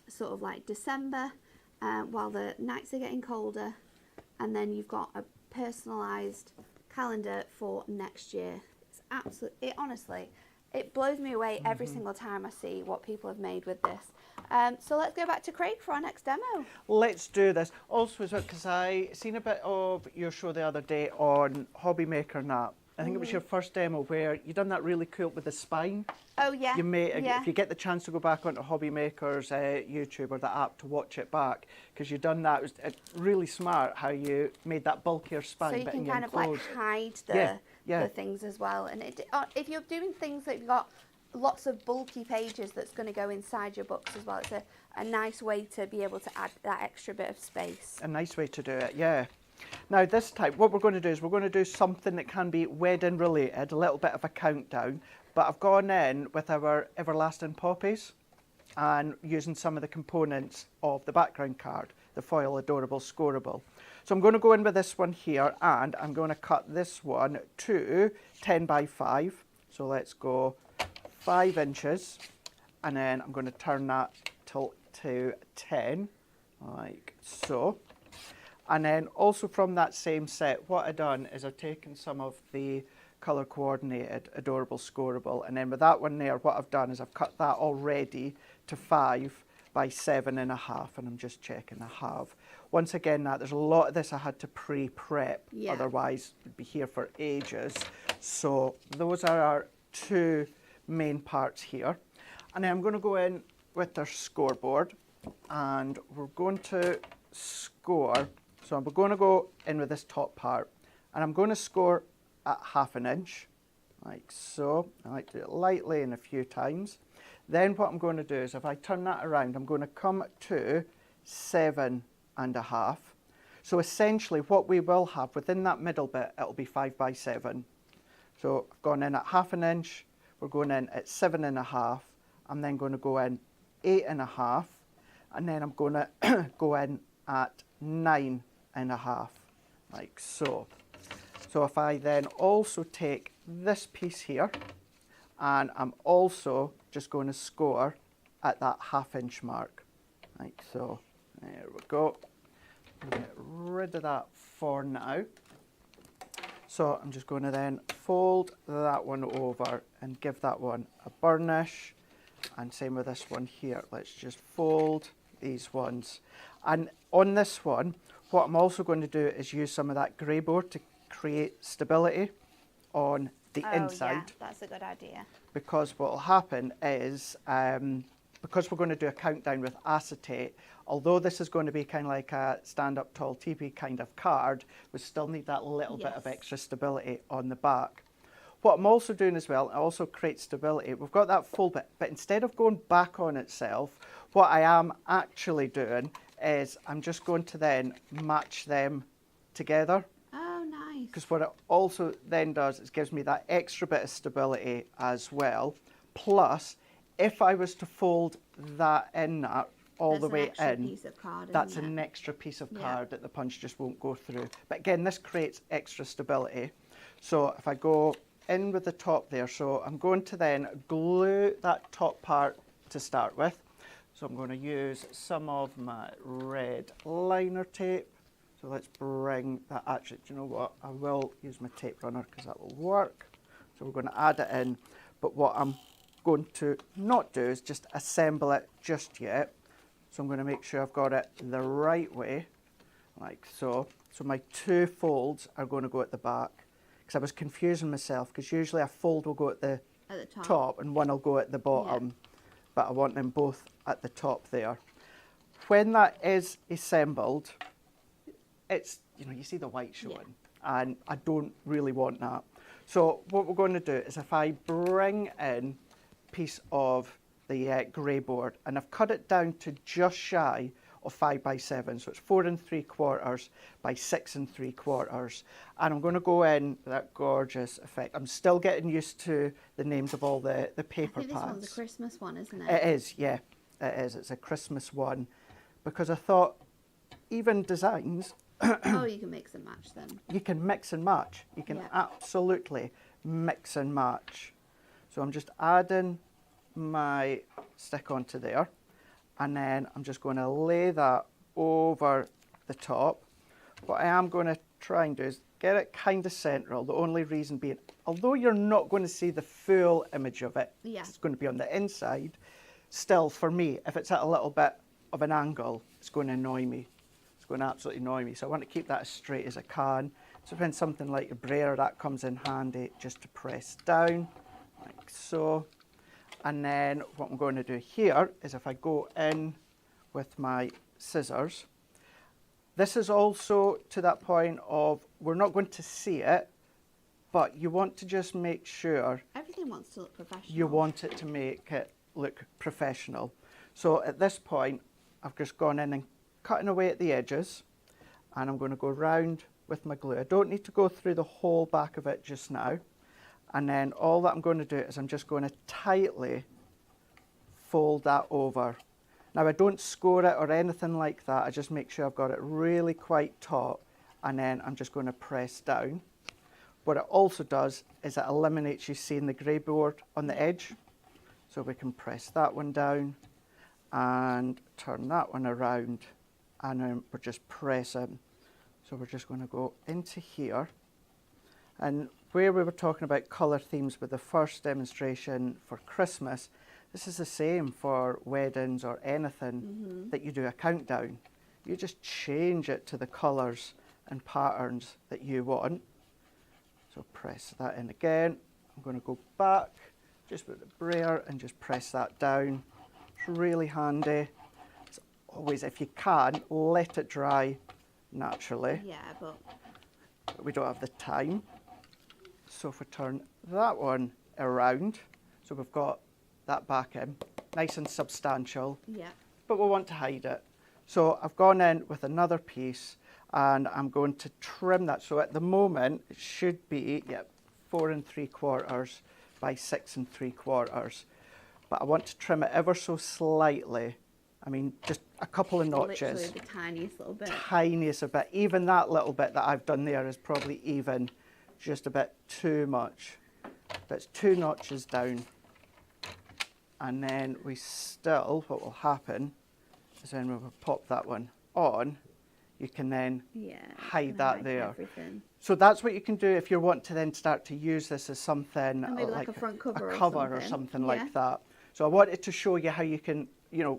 sort of like December while the nights are getting colder, and then you've got a personalised calendar for next year. It's absolutely, honestly, it blows me away every single time I see what people have made with this. So let's go back to Craig for our next demo. Let's do this. Also as well, because I seen a bit of your show the other day on Hobby Maker and that. I think it was your first demo where you done that really cool with the spine. Oh yeah. You may, yeah. if you get the chance to go back onto Hobby Maker's YouTube or the app to watch it back, because you've done that. It was really smart how you made that bulkier spine So you bit can in your kind of like enclosed. hide Yeah. for things as well. And if you're doing things that you've got lots of bulky pages that's going to go inside your books as well, it's a nice way to be able to add that extra bit of space. A nice way to do it, yeah. Now this time, what we're going to do is we're going to do something that can be wedding related, a little bit of a countdown, but I've gone in with our everlasting poppies and using some of the components of the background card, the foil adorable scoreable. So I'm going to go in with this one here, and I'm going to cut this one to 10 by 5. So let's go 5 inches, and then I'm going to turn that to 10, like so. And then also from that same set, what I've done is I've taken some of the colour coordinated adorable scoreable, and then with that one there, what I've done is I've cut that already to 5 by 7.5, and I'm just checking I have. Once again, there's a lot of this I had to pre-prep, otherwise we'd be here for ages. So those are our 2 main parts here. And then I'm going to go in with our scoreboard, and we're going to score. So we're going to go in with this top part, and I'm going to score at 1/2 inch, like so. I like to do it lightly and a few times. Then what I'm going to do is if I turn that around, I'm going to come to 7.5. So essentially what we will have within that middle bit, it'll be 5 by 7. So I've gone in at 1/2 inch, we're going in at 7.5, I'm then going to go in 8.5, and then I'm going to go in at 9.5, like so. So if I then also take this piece here, and I'm also just going to score at that 1/2 inch mark, like so. There we go. Get rid of that for now. So I'm just going to then fold that one over and give that one a burnish, and same with this one here. Let's just fold these ones. And on this one, what I'm also going to do is use some of that grey board to create stability on the inside. Yeah, that's a good idea. Because what will happen is, because we're going to do a countdown with acetate, although this is going to be kind of like a stand-up tall teepee kind of card, we still need that little bit of extra stability on the back. What I'm also doing as well, I also create stability. We've got that full bit, but instead of going back on itself, what I am actually doing is I'm just going to then match them together. Oh, nice. Because what it also then does is gives me that extra bit of stability as well. Plus, if I was to fold that in all the way in, piece of card, that's an extra piece of card that the punch just won't go through. But again, this creates extra stability. So if I go in with the top there, so I'm going to then glue that top part to start with. So I'm going to use some of my red liner tape. So let's bring that, actually, do you know what? I will use my tape runner because that will work. So we're going to add it in. But what I'm going to not do is just assemble it just yet. So I'm going to make sure I've got it the right way, like so. So my 2 folds are going to go at the back. Because I was confusing myself, because usually a fold will go at the top and one will go at the bottom. But I want them both at the top there. When that is assembled, it's, you see the white showing, and I don't really want that. So what we're going to do is if I bring in a piece of the grey board, and I've cut it down to just shy of 5 by 7, so it's 4 3/4 by 6 3/4, and I'm going to go in with that gorgeous effect. I'm still getting used to the names of all the paper I think pads. this one's a Christmas one, isn't it? It is, yeah, it is. It's a Christmas one, because I thought even designs. Oh, you can mix and match them. You can mix and match. You can absolutely mix and match. So I'm just adding my stick onto there, and then I'm just going to lay that over the top. What I am going to try and do is get it kind of central. The only reason being, although you're not going to see the full image of it, it's going to be on the inside, still for me, if it's at a little bit of an angle, it's going to annoy me. It's going to absolutely annoy me. So I want to keep that as straight as I can. So when something like a brayer, that comes in handy just to press down, like so. And then what I'm going to do here is if I go in with my scissors, this is also to that point of we're not going to see it, but you want to just make sure Everything wants to look professional. you want it to make it look professional. So at this point, I've just gone in and cutting away at the edges, and I'm going to go round with my glue. I don't need to go through the whole back of it just now. And then all that I'm going to do is I'm just going to tightly fold that over. Now I don't score it or anything like that. I just make sure I've got it really quite taut, and then I'm just going to press down. What it also does is it eliminates you seeing the grey board on the edge. So we can press that one down and turn that one around, and then we're just pressing. So we're just going to go into here, and where we were talking about colour themes with the first demonstration for Christmas, this is the same for weddings or anything that you do a countdown. You just change it to the colours and patterns that you want. So press that in again. I'm going to go back just with the brayer and just press that down. It's really handy. It's always, if you can, let it dry naturally. Yeah, but We don't have the time. So if we turn that one around, so we've got that back in, nice and substantial, yeah. but we want to hide it. So I've gone in with another piece, and I'm going to trim that. So at the moment, it should be 4 3/4 by 6 3/4. But I want to trim it ever so slightly. I mean, just a couple of notches. Literally the tiniest little bit. Tiniest a bit. Even that little bit that I've done there is probably even just a bit too much. But it's 2 notches down. And then we still, what will happen is when we pop that one on, you can then hide that there. Everything. So that's what you can do if you want to then start to use this as something And maybe like a front cover or something like that. So I wanted to show you how you can,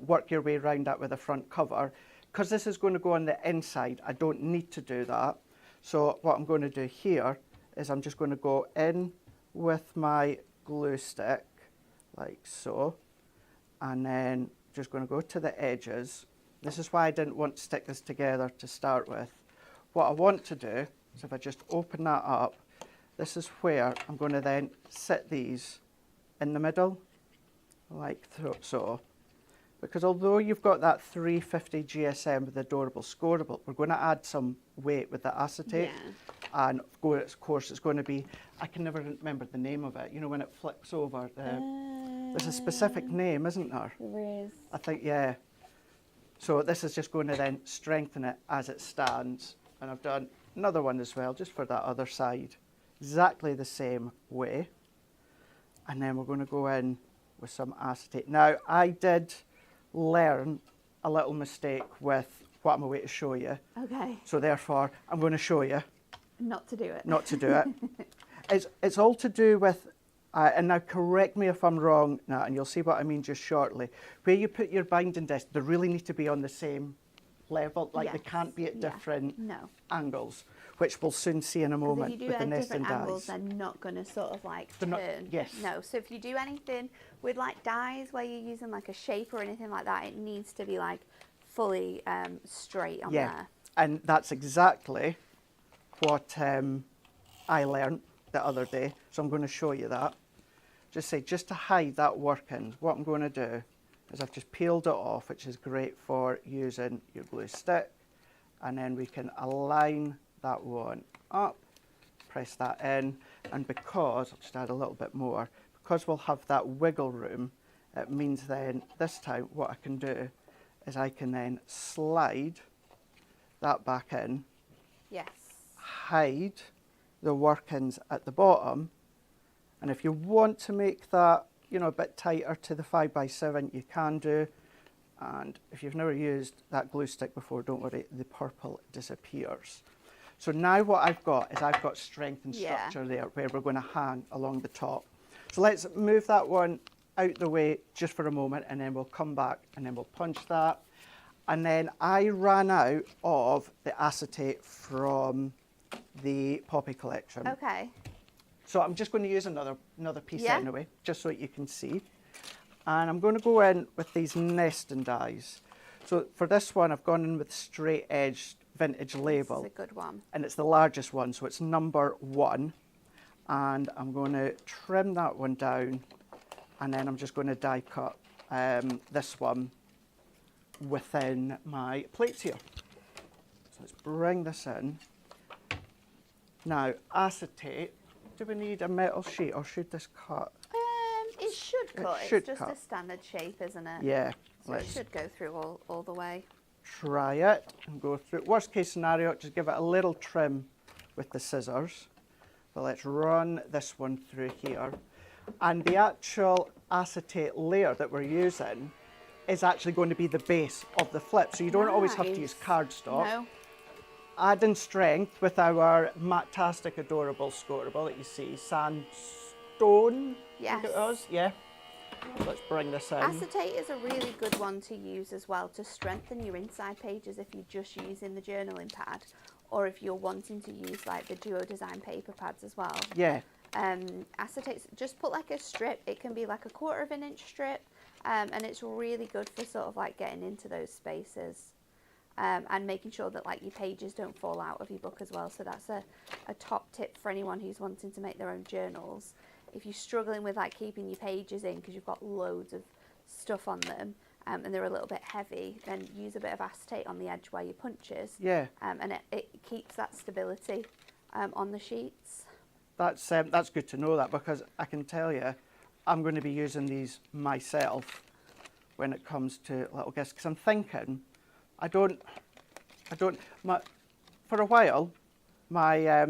work your way around that with a front cover. Because this is going to go on the inside, I don't need to do that. So what I'm going to do here is I'm just going to go in with my glue stick, like so, and then just going to go to the edges. This is why I didn't want to stick this together to start with. What I want to do is if I just open that up, this is where I'm going to then sit these in the middle, like so. Because although you've got that 350 GSM with adorable scoreable, we're going to add some weight with the acetate. Yeah. And of course it's going to be, I can never remember the name of it, when it flips over. There's a specific name, isn't there? There is. I think, yeah. So this is just going to then strengthen it as it stands. And I've done another one as well, just for that other side. Exactly the same way. And then we're going to go in with some acetate. Now, I did learn a little mistake with what I'm about to show you. Okay. So therefore, I'm going to show you. Not to do it. Not to do it. It's all to do with, and now correct me if I'm wrong, Nat, and you'll see what I mean just shortly. Where you put your binding disc, they really need to be on the same level. Like they can't be at different angles, which we'll soon see in a moment if you do with the it at nesting different angles, dies. they're not going to sort of like They're turn. not- yes. No. So if you do anything with like dies where you're using like a shape or anything like that, it needs to be like fully straight on there. And that's exactly what I learned the other day. So I'm going to show you that. Just to hide that working, what I'm going to do is I've just peeled it off, which is great for using your glue stick. And then we can align that one up, press that in. And because, I'll just add a little bit more, because we'll have that wiggle room, it means then this time what I can do is I can then slide that back in. Yes. Hide the workings at the bottom, and if you want to make that a bit tighter to the 5x7, you can do. And if you've never used that glue stick before, don't worry, the purple disappears. So now what I've got is I've got strength and structure there where we're going to hang along the top. So let's move that one out the way just for a moment, and then we'll come back and then we'll punch that. And then I ran out of the acetate from the Poppy collection. Okay. So I'm just going to use another piece anyway, just so that you can see. And I'm going to go in with these nesting dies. So for this one, I've gone in with straight edged vintage label. This is a good one. And it's the largest one, so it's number 1. and I'm going to trim that one down, and then I'm just going to die cut this one within my plates here. So let's bring this in. Now, acetate, do we need a metal sheet or should this cut? It should cut. should It's just cut. a standard shape, isn't it? Yeah, So it let's should go through all the way. try it and go through. Worst case scenario, just give it a little trim with the scissors. But let's run this one through here. And the actual acetate layer that we're using is actually going to be the base of the flip. So you don't always have to use cardstock. No. Adding strength with our Matastic Adorable Scorable that you see, sandstone. I think it Yes. was. Yeah. Let's bring this in. Acetate is a really good one to use as well to strengthen your inside pages if you're just using the journaling pad, or if you're wanting to use like the Duo Design paper pads as well. Yeah. Acetate, just put like a strip. It can be like a 1/4 of an inch strip, and it's really good for sort of like getting into those spaces. And making sure that like your pages don't fall out of your book as well. So that's a top tip for anyone who's wanting to make their own journals. If you're struggling with like keeping your pages in because you've got loads of stuff on them and they're a little bit heavy, then use a bit of acetate on the edge where your punches. Yeah. And it keeps that stability on the sheets. That's good to know that, because I can tell you I'm going to be using these myself when it comes to little gifts, because I'm thinking for a while my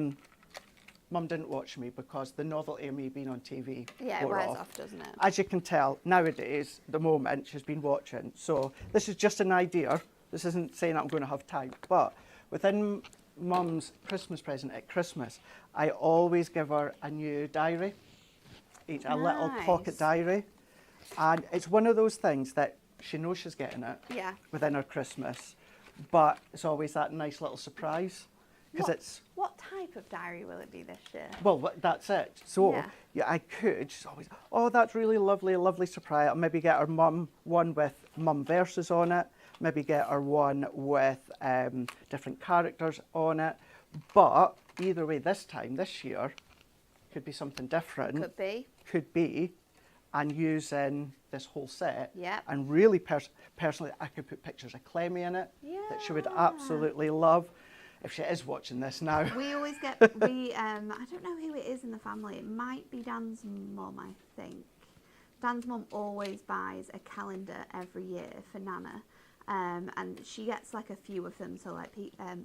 mum didn't watch me because the novelty of me being on TV Yeah, it wore wears off. off, doesn't it? As you can tell, nowadays, the moment she's been watching. So this is just an idea. This isn't saying I'm going to have time. But within Mum's Christmas present at Christmas, I always give her a new diary, a little pocket Nice. diary. And it's one of those things that she knows she's getting it Yeah. within her Christmas. But it's always that nice little surprise. Because it's... What type of diary will it be this year? Well, that's it. So, Yeah. yeah, I could. She's always, oh, that's really lovely, a lovely surprise. I'll maybe get her mum one with mum verses on it. Maybe get her one with different characters on it. But either way, this year, could be something different. Could be. Could be. And using this whole set. Yeah. And really, personally, I could put pictures of Clemmy in it that she would absolutely love. If she is watching this now. We always get, I don't know who it is in the family. It might be Dan's mum, I think. Dan's mum always buys a calendar every year for Nana. And she gets like a few of them, so like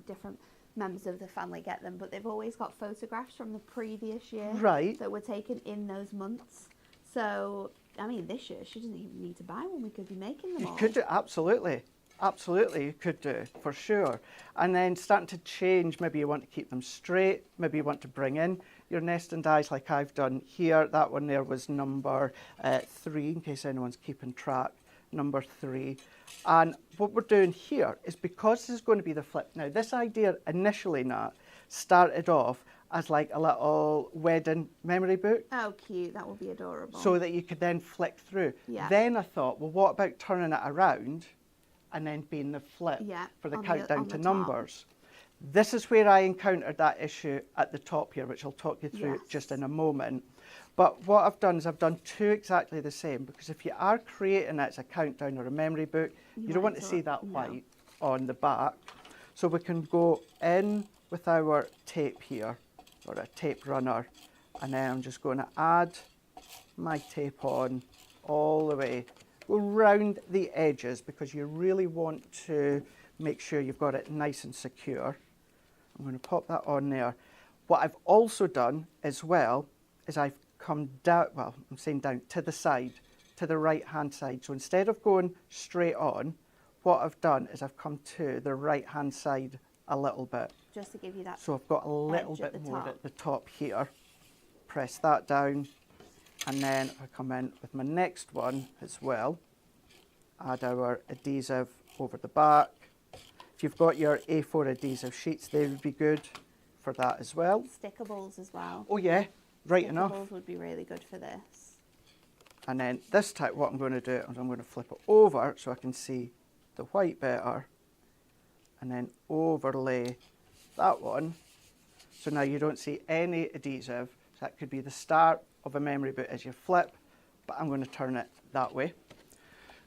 different members of the family get them. But they've always got photographs from the previous year. Right. That were taken in those months. So, I mean, this year she doesn't even need to buy one. We could be making them all. You could do, absolutely. Absolutely, you could do, for sure. And then starting to change, maybe you want to keep them straight, maybe you want to bring in your nest and dies like I've done here. That one there was number 3, in case anyone's keeping track, number 3. And what we're doing here is, because this is going to be the flip. Now, this idea initially, Nat, started off as like a little wedding memory book. Oh, cute. That would be adorable. So that you could then flick through. Yeah. Then I thought, well, what about turning it around and then being the flip for the on countdown on to the numbers? This is where I encountered that issue at the top here, which I'll talk you through Yes. just in a moment. But what I've done is I've done 2 exactly the same, because if you are creating it as a countdown or a memory book, you don't want to see that white on the back. So we can go in with our tape here, or a tape runner, and then I'm just going to add my tape on all the way. Go round the edges, because you really want to make sure you've got it nice and secure. I'm going to pop that on there. What I've also done as well is I've come down, well, I'm saying down, to the side, to the right hand side. So instead of going straight on, what I've done is I've come to the right hand side a little bit. Just to give you that. So I've got a little edge at bit the more top. at the top here. Press that down, and then I come in with my next one as well. Add our adhesive over the back. If you've got your A4 adhesive sheets, they would be good for that as well. Stickables as well. Oh yeah, right enough. Stickables would be really good for this. And then this time, what I'm going to do is I'm going to flip it over so I can see the white better, and then overlay that one. So now you don't see any adhesive, So that could be the start of a memory boot as you flip, but I'm going to turn it that way.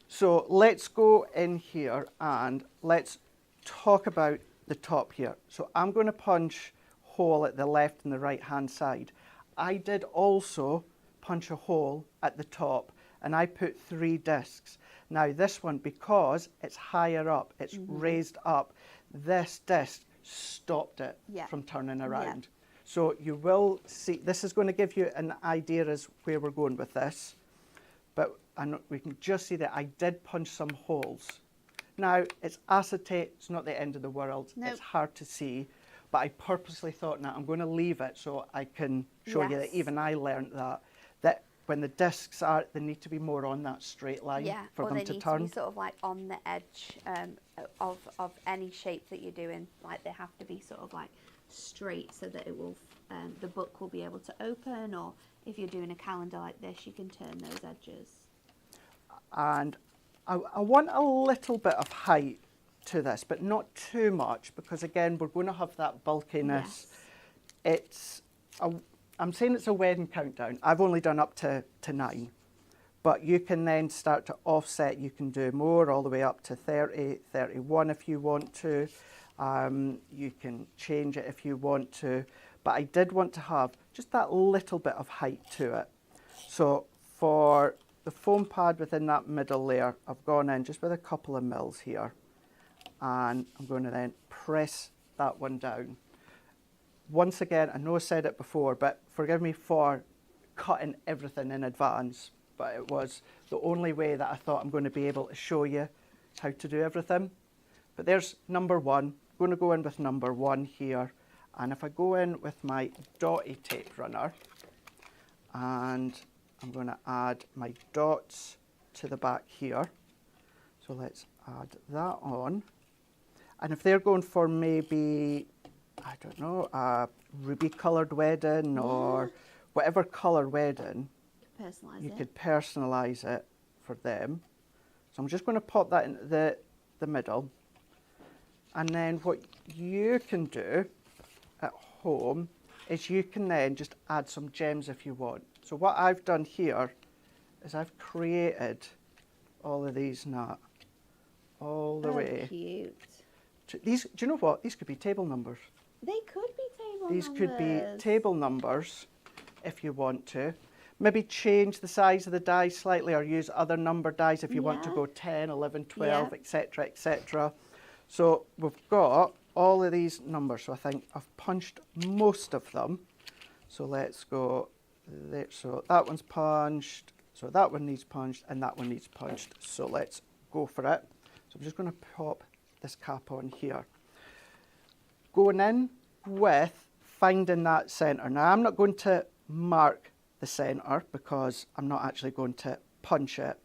So let's go in here and let's talk about the top here. So I'm going to punch hole at the left and the right hand side. I did also punch a hole at the top and I put 3 discs. Now this one, because it's higher up, it's raised up, this disc stopped it from turning around. So you will see, this is going to give you an idea as where we're going with this. But we can just see that I did punch some holes. Now, it's acetate, it's not the end of the world. Nope. It's hard to see. But I purposely thought, now I'm going to leave it so I can show you that even I learned that when the discs are, they need to be more on that straight line for them to turn. They need to be sort of like on the edge of any shape that you're doing. Like they have to be sort of like straight so that it will, the book will be able to open, or if you're doing a calendar like this, you can turn those edges. And I want a little bit of height to this, but not too much, because again, we're going to have that bulkiness. Yes. I'm saying it's a wedding countdown. I've only done up to 9, but you can then start to offset. You can do more all the way up to 30, 31 if you want to. You can change it if you want to, but I did want to have just that little bit of height to it. So for the foam pad within that middle layer, I've gone in just with a couple of mils here, and I'm going to then press that one down. Once again, I know I said it before, but forgive me for cutting everything in advance, but it was the only way that I thought I'm going to be able to show you how to do everything. But there's number 1. I'm going to go in with number 1 here, and if I go in with my dotty tape runner, and I'm going to add my dots to the back here. So let's add that on. And if they're going for maybe, I don't know, a ruby coloured wedding or whatever colour wedding, you could personalise it for them. So I'm just going to pop that into the middle. And then what you can do at home is you can then just add some gems if you want. So what I've done here is I've created all of these now, all the way. Cute. These, do you know what? These could be table numbers. They could be table numbers. These could be table numbers if you want to. Maybe change the size of the die slightly, or use other number dies if you want to go 10, 11, 12, etc., etc. So we've got all of these numbers. So I think I've punched most of them. So let's go there. So that one's punched. So that one needs punched, and that one needs punched. So let's go for it. So I'm just going to pop this cap on here. Going in with finding that centre. Now I'm not going to mark the centre because I'm not actually going to punch it.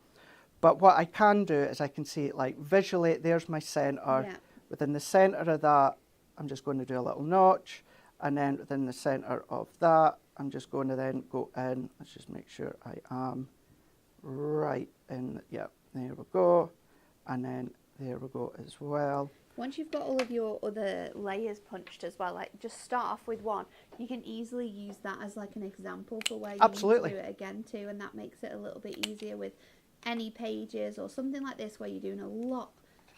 But what I can do is I can see it like visually, there's my centre. Yeah. Within the centre of that, I'm just going to do a little notch. And then within the centre of that, I'm just going to then go in. Let's just make sure I am right in. Yeah, there we go. And then there we go as well. Once you've got all of your other layers punched as well, like just start off with one, you can easily use that as like an example for where you need to do it again too, and that makes it a little bit easier with any pages or something like this where you're doing a lot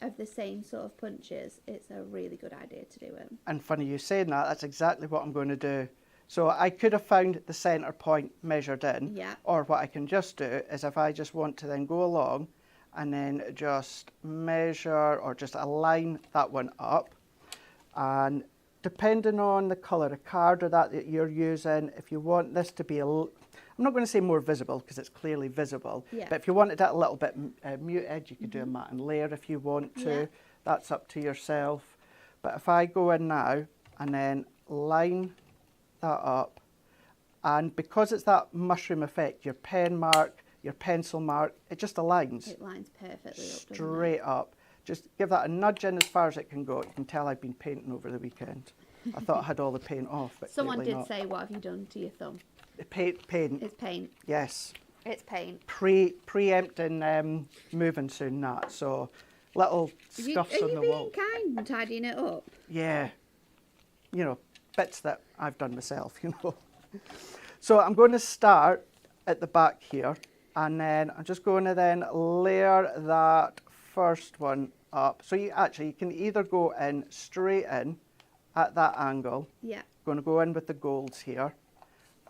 of the same sort of punches. It's a really good idea to do it. And funny you saying that, that's exactly what I'm going to do. So I could have found the centre point measured in, or what I can just do is if I just want to then go along and then just measure or just align that one up. And depending on the colour of card or that you're using, if you want this to be I'm not going to say more visible because it's clearly visible, but if you wanted that a little bit muted, you could do a matte and layer if you want to. That's up to yourself. But if I go in now and then line that up, and because it's that mushroom effect, your pen mark, your pencil mark, it just aligns. It lines perfectly up. Straight up. Just give that a nudge in as far as it can go. You can tell I've been painting over the weekend. I thought I had all the paint off, but someone did say, what have you done to your thumb? Paint. It's paint. Yes. It's paint. Preempting moving soon, that. So little scuffs on the wall. Are you being kind and tidying it up? Yeah. You know, bits that I've done myself, you know. So I'm going to start at the back here, and then I'm just going to then layer that first one up. So you can either go in straight in at that angle. Yeah. Going to go in with the golds here,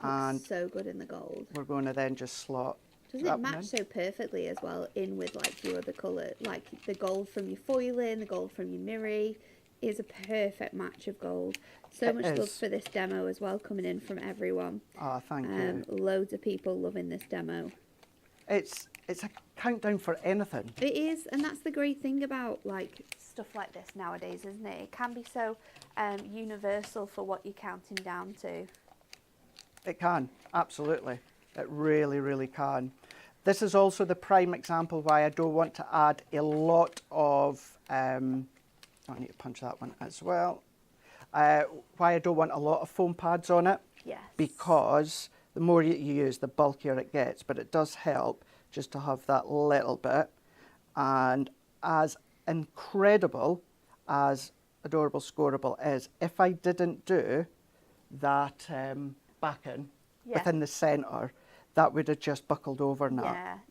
and Looks so good in the gold. we're going to then just slot. Does that it one match in. so perfectly as well in with like your other colour, like the gold from your foiling, the gold from your mirror is a perfect match of gold. So It much love is. for this demo as well, coming in from everyone. Ah, thank you. Loads of people loving this demo. It's a countdown for anything. It is, and that's the great thing about like stuff like this nowadays, isn't it? It can be so universal for what you're counting down to. It can, absolutely. It really, really can. This is also the prime example why I don't want to add a lot of, I need to punch that one as well, why I don't want a lot of foam pads on it. Yes. Because the more you use, the bulkier it gets, but it does help just to have that little bit. And as incredible as Adorable Scoreable is, if I didn't do that backing within the centre, that would have just buckled over now.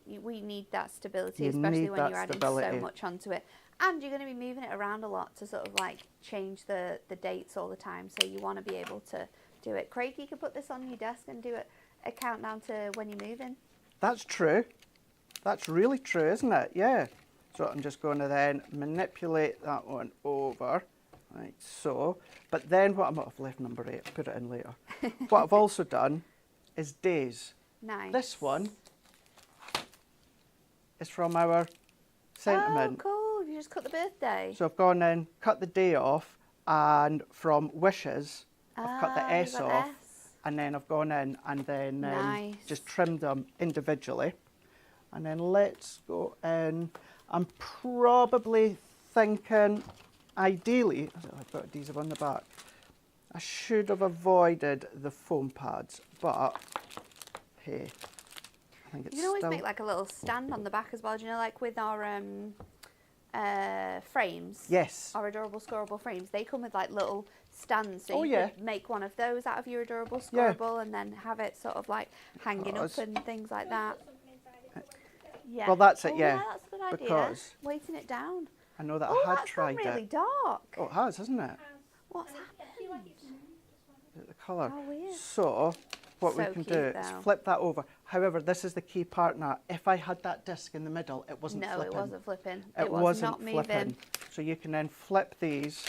Yeah, we need that stability, You especially need when that you're adding stability. so much onto it. And you're going to be moving it around a lot to sort of like change the dates all the time. So you want to be able to do it. Craig, you could put this on your desk and do a countdown to when you're moving. That's true. That's really true, isn't it? Yeah. So I'm just going to then manipulate that one over, like so. But then what I've left number 8, I'll put it in later. What I've also done is days. Nice. This one is from our sentiment. Oh, cool. You just cut the birthday. So I've gone in, cut the day off, and from wishes, I've cut the Ah, S you got off, S. and then I've gone in and then Nice. just trimmed them individually. And then let's go in. I'm probably thinking, ideally, I've got adhesive on the back. I should have avoided the foam pads, but hey, I think it's You can always still... make like a little stand on the back as well. Do you know, like with our frames? Yes. Our Adorable Scoreable frames. They come with like little stands. So Oh, you yeah. could make one of those out of your Adorable Yeah. Scoreable and then have it sort of like hanging up and things like that. Yeah. Well, that's it, Oh, yeah, that's a good idea. because- Weighting it down. I know that Oh, I had that's tried gone really it. dark. Oh, it has, hasn't it? What's I feel like happened? it's moved this one. The colour. Oh, weird. So, what we So can cute, do is though. flip that over. However, this is the key part now. If I had that disc in the middle, it wasn't No, flipping. it wasn't flipping. It was wasn't not moving. flipping. So you can then flip these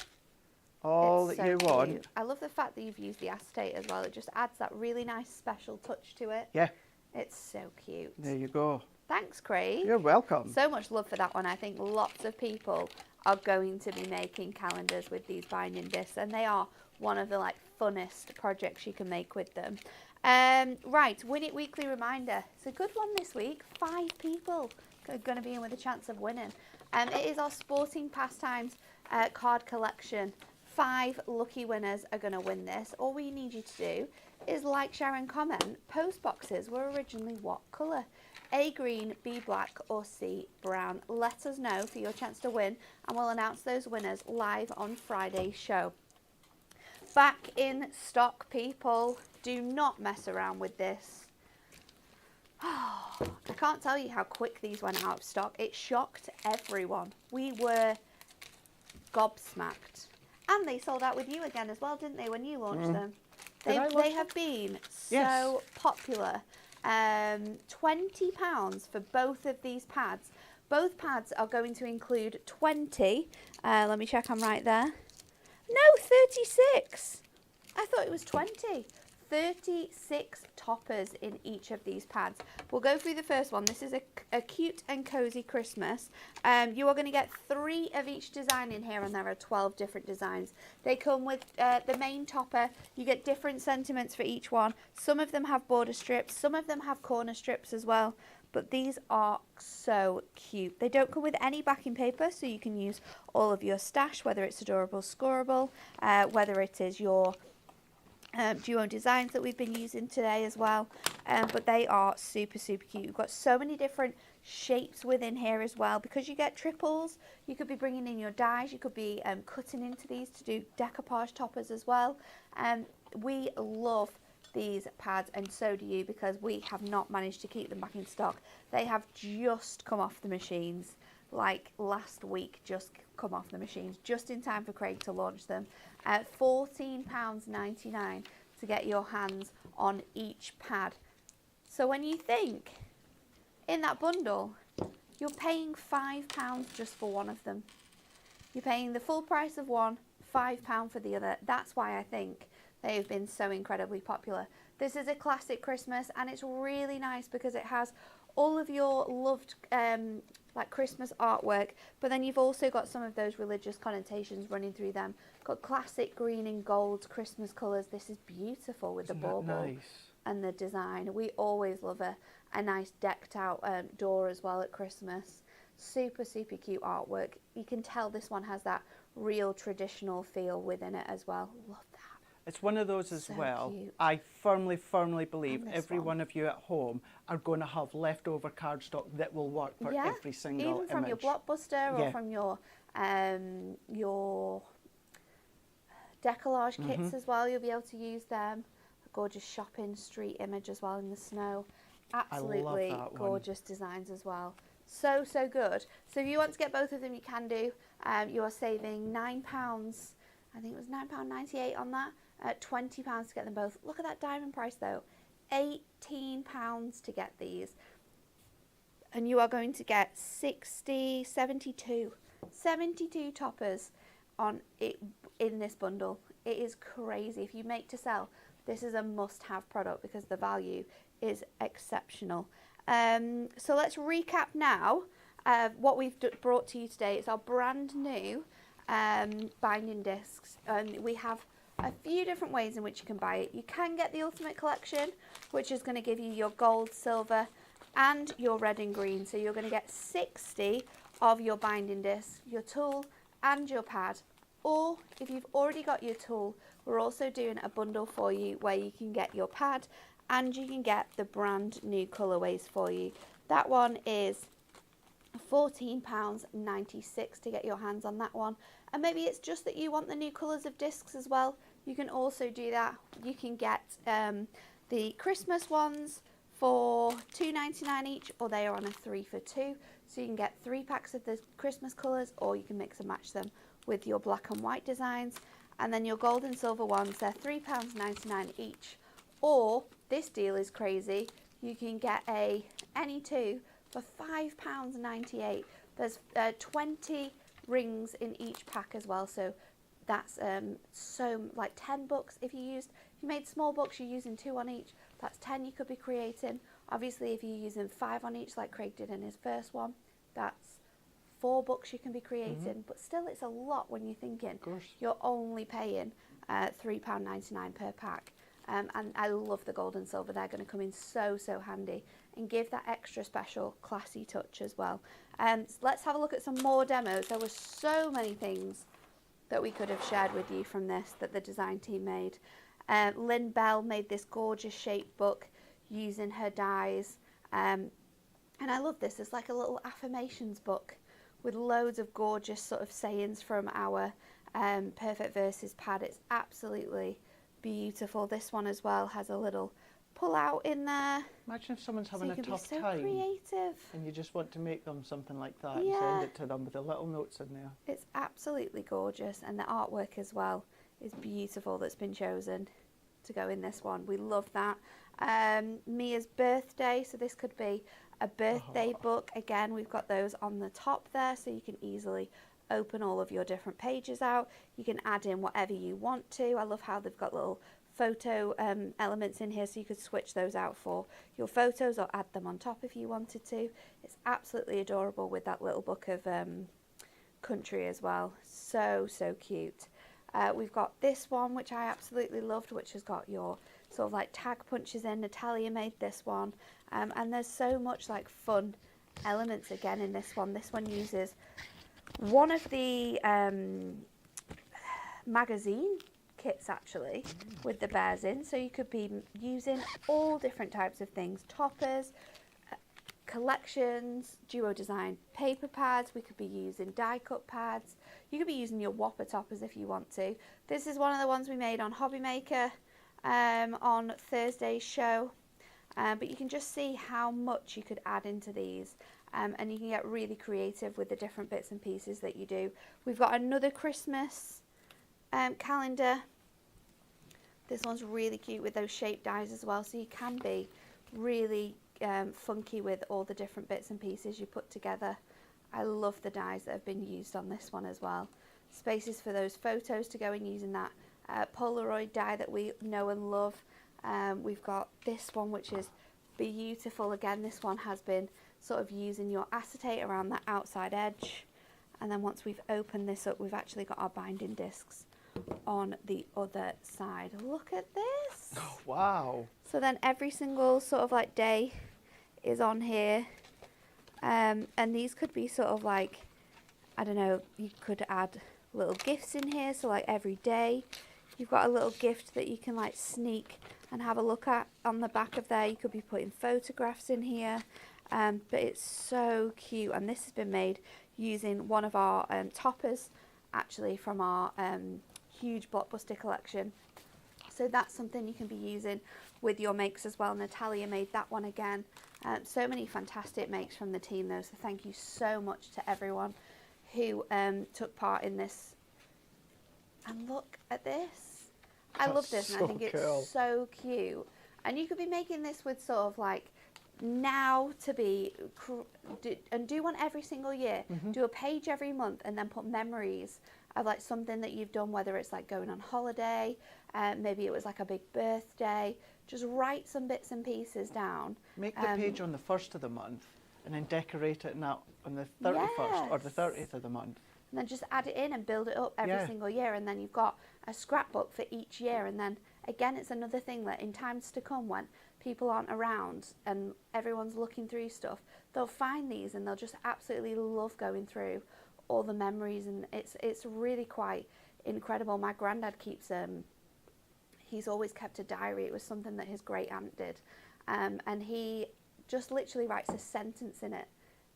all It's that so you cute. want. I love the fact that you've used the acetate as well. It just adds that really nice special touch to it. Yeah, It's so cute. there you go. Thanks, Craig. You're welcome. So much love for that one. I think lots of people are going to be making calendars with these binding discs, and they are one of the like funnest projects you can make with them. Right, Win It Weekly reminder. It's a good one this week. 5 people are going to be in with a chance of winning. It is our Sporting Pastimes card collection. 5 lucky winners are going to win this. All we need you to do is like, share and comment. Post boxes were originally what colour? A green, B black or C brown. Let us know for your chance to win and we'll announce those winners live on Friday's show. Back in stock, people. Do not mess around with this. I can't tell you how quick these went out of stock. It shocked everyone. We were gobsmacked. And they sold out with you again as well, didn't they, when you launched them? Did I launch They them? have been so Yes. popular. £20 for both of these pads. Both pads are going to include 20. Let me check I'm right there. No, 36. I thought it was 20. 36 toppers in each of these pads. We'll go through the first one. This is a cute and cozy Christmas. You are going to get 3 of each design in here, and there are 12 different designs. They come with the main topper. You get different sentiments for each one. Some of them have border strips. Some of them have corner strips as well. But these are so cute. They don't come with any backing paper, so you can use all of your stash, whether it's Adorable Scoreable, whether it is your duo designs that we've been using today as well. But they are super, super cute. You've got so many different shapes within here as well. Because you get triples, you could be bringing in your dies. You could be cutting into these to do decoupage toppers as well. We love these pads, and so do you, because we have not managed to keep them back in stock. They have just come off the machines, like last week, just come off the machines, just in time for Craig to launch them at £14.99 to get your hands on each pad. So when you think in that bundle, you're paying £5 just for one of them. You're paying the full price of one, £5 for the other. That's why I think they've been so incredibly popular. This is a classic Christmas, and it's really nice because it has all of your loved like Christmas artwork, but then you've also got some of those religious connotations running through them. Got classic green and gold Christmas colours. This is beautiful with Isn't the bauble nice? and the design. We always love a nice decked out door as well at Christmas. Super, super cute artwork. You can tell this one has that real traditional feel within it as well. Love that. It's one of those as So well. cute. I firmly believe And this every one of you at home are going to have leftover cardstock that will work for every single even from image. your Blockbuster or Yeah. from your decollage kits as well. You'll be able to use them. A gorgeous shopping street image as well in the snow. Absolutely that one. gorgeous designs as well. So, so good. So if you want to get both of them, you can do. You are saving £9. I think it was £9.98 on that. £20 to get them both. Look at that diamond price though. £18 to get these. And you are going to get 72 toppers on it in this bundle. It is crazy. If you make to sell, this is a must-have product because the value is exceptional. So let's recap now what we've brought to you today. It's our brand new binding discs, and we have a few different ways in which you can buy it. You can get the Ultimate Collection, which is going to give you your gold, silver and your red and green. So you're going to get 60 of your binding discs, your tool and your pad. Or if you've already got your tool, we're also doing a bundle for you where you can get your pad and you can get the brand new colourways for you. That one is £14.96 to get your hands on that one. And maybe it's just that you want the new colours of discs as well. You can also do that. You can get the Christmas ones for £2.99 each, or they are on a 3 for 2. So you can get 3 packs of the Christmas colours, or you can mix and match them with your black and white designs. And then your gold and silver ones, they're £3.99 each. Or, this deal is crazy, you can get any two for £5.98. There's 20 rings in each pack as well, so that's so like 10 books. If you made small books, you're using 2 on each. That's 10 you could be creating. Obviously, if you're using 5 on each, like Craig did in his first one, that's 4 books you can be creating. But still, it's a lot when you're thinking Of course. you're only paying £3.99 per pack. And I love the gold and silver. They're going to come in so, so handy and give that extra special classy touch as well. So let's have a look at some more demos. There were so many things that we could have shared with you from this that the design team made. Lynn Bell made this gorgeous shaped book using her dies. And I love this. It's like a little affirmations book with loads of gorgeous sort of sayings from our Perfect Verses pad. It's absolutely beautiful. This one as well has a little pull out in there. Imagine if someone's So having you a can be tough so time creative. and you just want to make them something like that and Yeah. send it to them with the little notes in there. It's absolutely gorgeous, and the artwork as well is beautiful that's been chosen to go in this one. We love that. Mia's birthday, so this could be a birthday book. Again, we've got those on the top there, so you can easily open all of your different pages out. You can add in whatever you want to. I love how they've got little photo elements in here, so you could switch those out for your photos or add them on top if you wanted to. It's absolutely adorable with that little book of country as well. So, so cute. We've got this one, which I absolutely loved, which has got your sort of like tag punches in. Natalia made this one. And there's so much like fun elements again in this one. This one uses one of the magazine kits actually with the bears in, so you could be using all different types of things: toppers, collections, duo design paper pads. We could be using die cut pads. You could be using your Whopper toppers if you want to. This is one of the ones we made on Hobby Maker. on Thursday's show. But you can just see how much you could add into these. And you can get really creative with the different bits and pieces that you do. We've got another Christmas calendar. This one's really cute with those shaped dies as well, so you can be really funky with all the different bits and pieces you put together. I love the dies that have been used on this one as well. Spaces for those photos to go in using that Polaroid die that we know and love. We've got this one, which is beautiful. Again, this one has been sort of using your acetate around that outside edge, and then once we've opened this up, we've actually got our binding discs on the other side. Look at this. Oh, wow. So then every single sort of like day is on here, and these could be sort of like, I don't know, you could add little gifts in here, so like every day you've got a little gift that you can like sneak and have a look at on the back of there. You could be putting photographs in here, but it's so cute, and this has been made using one of our toppers actually from our huge blockbuster collection. So that's something you can be using with your makes as well. Natalia made that one again. So many fantastic makes from the team though, so thank you so much to everyone who took part in this. And look at this. I love this, and I think it's so cute. And you could be making this with sort of like now to be, and do one every single year. Do a page every month, and then put memories of like something that you've done, whether it's like going on holiday, maybe it was like a big birthday. Just write some bits and pieces down. Make the page on the 1st of the month, and then decorate it now on the 31st or the 30th of the month. And then just add it in and build it up every single year, and then you've got a scrapbook for each year. And then again, it's another thing that in times to come, when people aren't around and everyone's looking through stuff, they'll find these and they'll just absolutely love going through all the memories. And it's really quite incredible. My granddad keeps he's always kept a diary. It was something that his great aunt did, and he just literally writes a sentence in it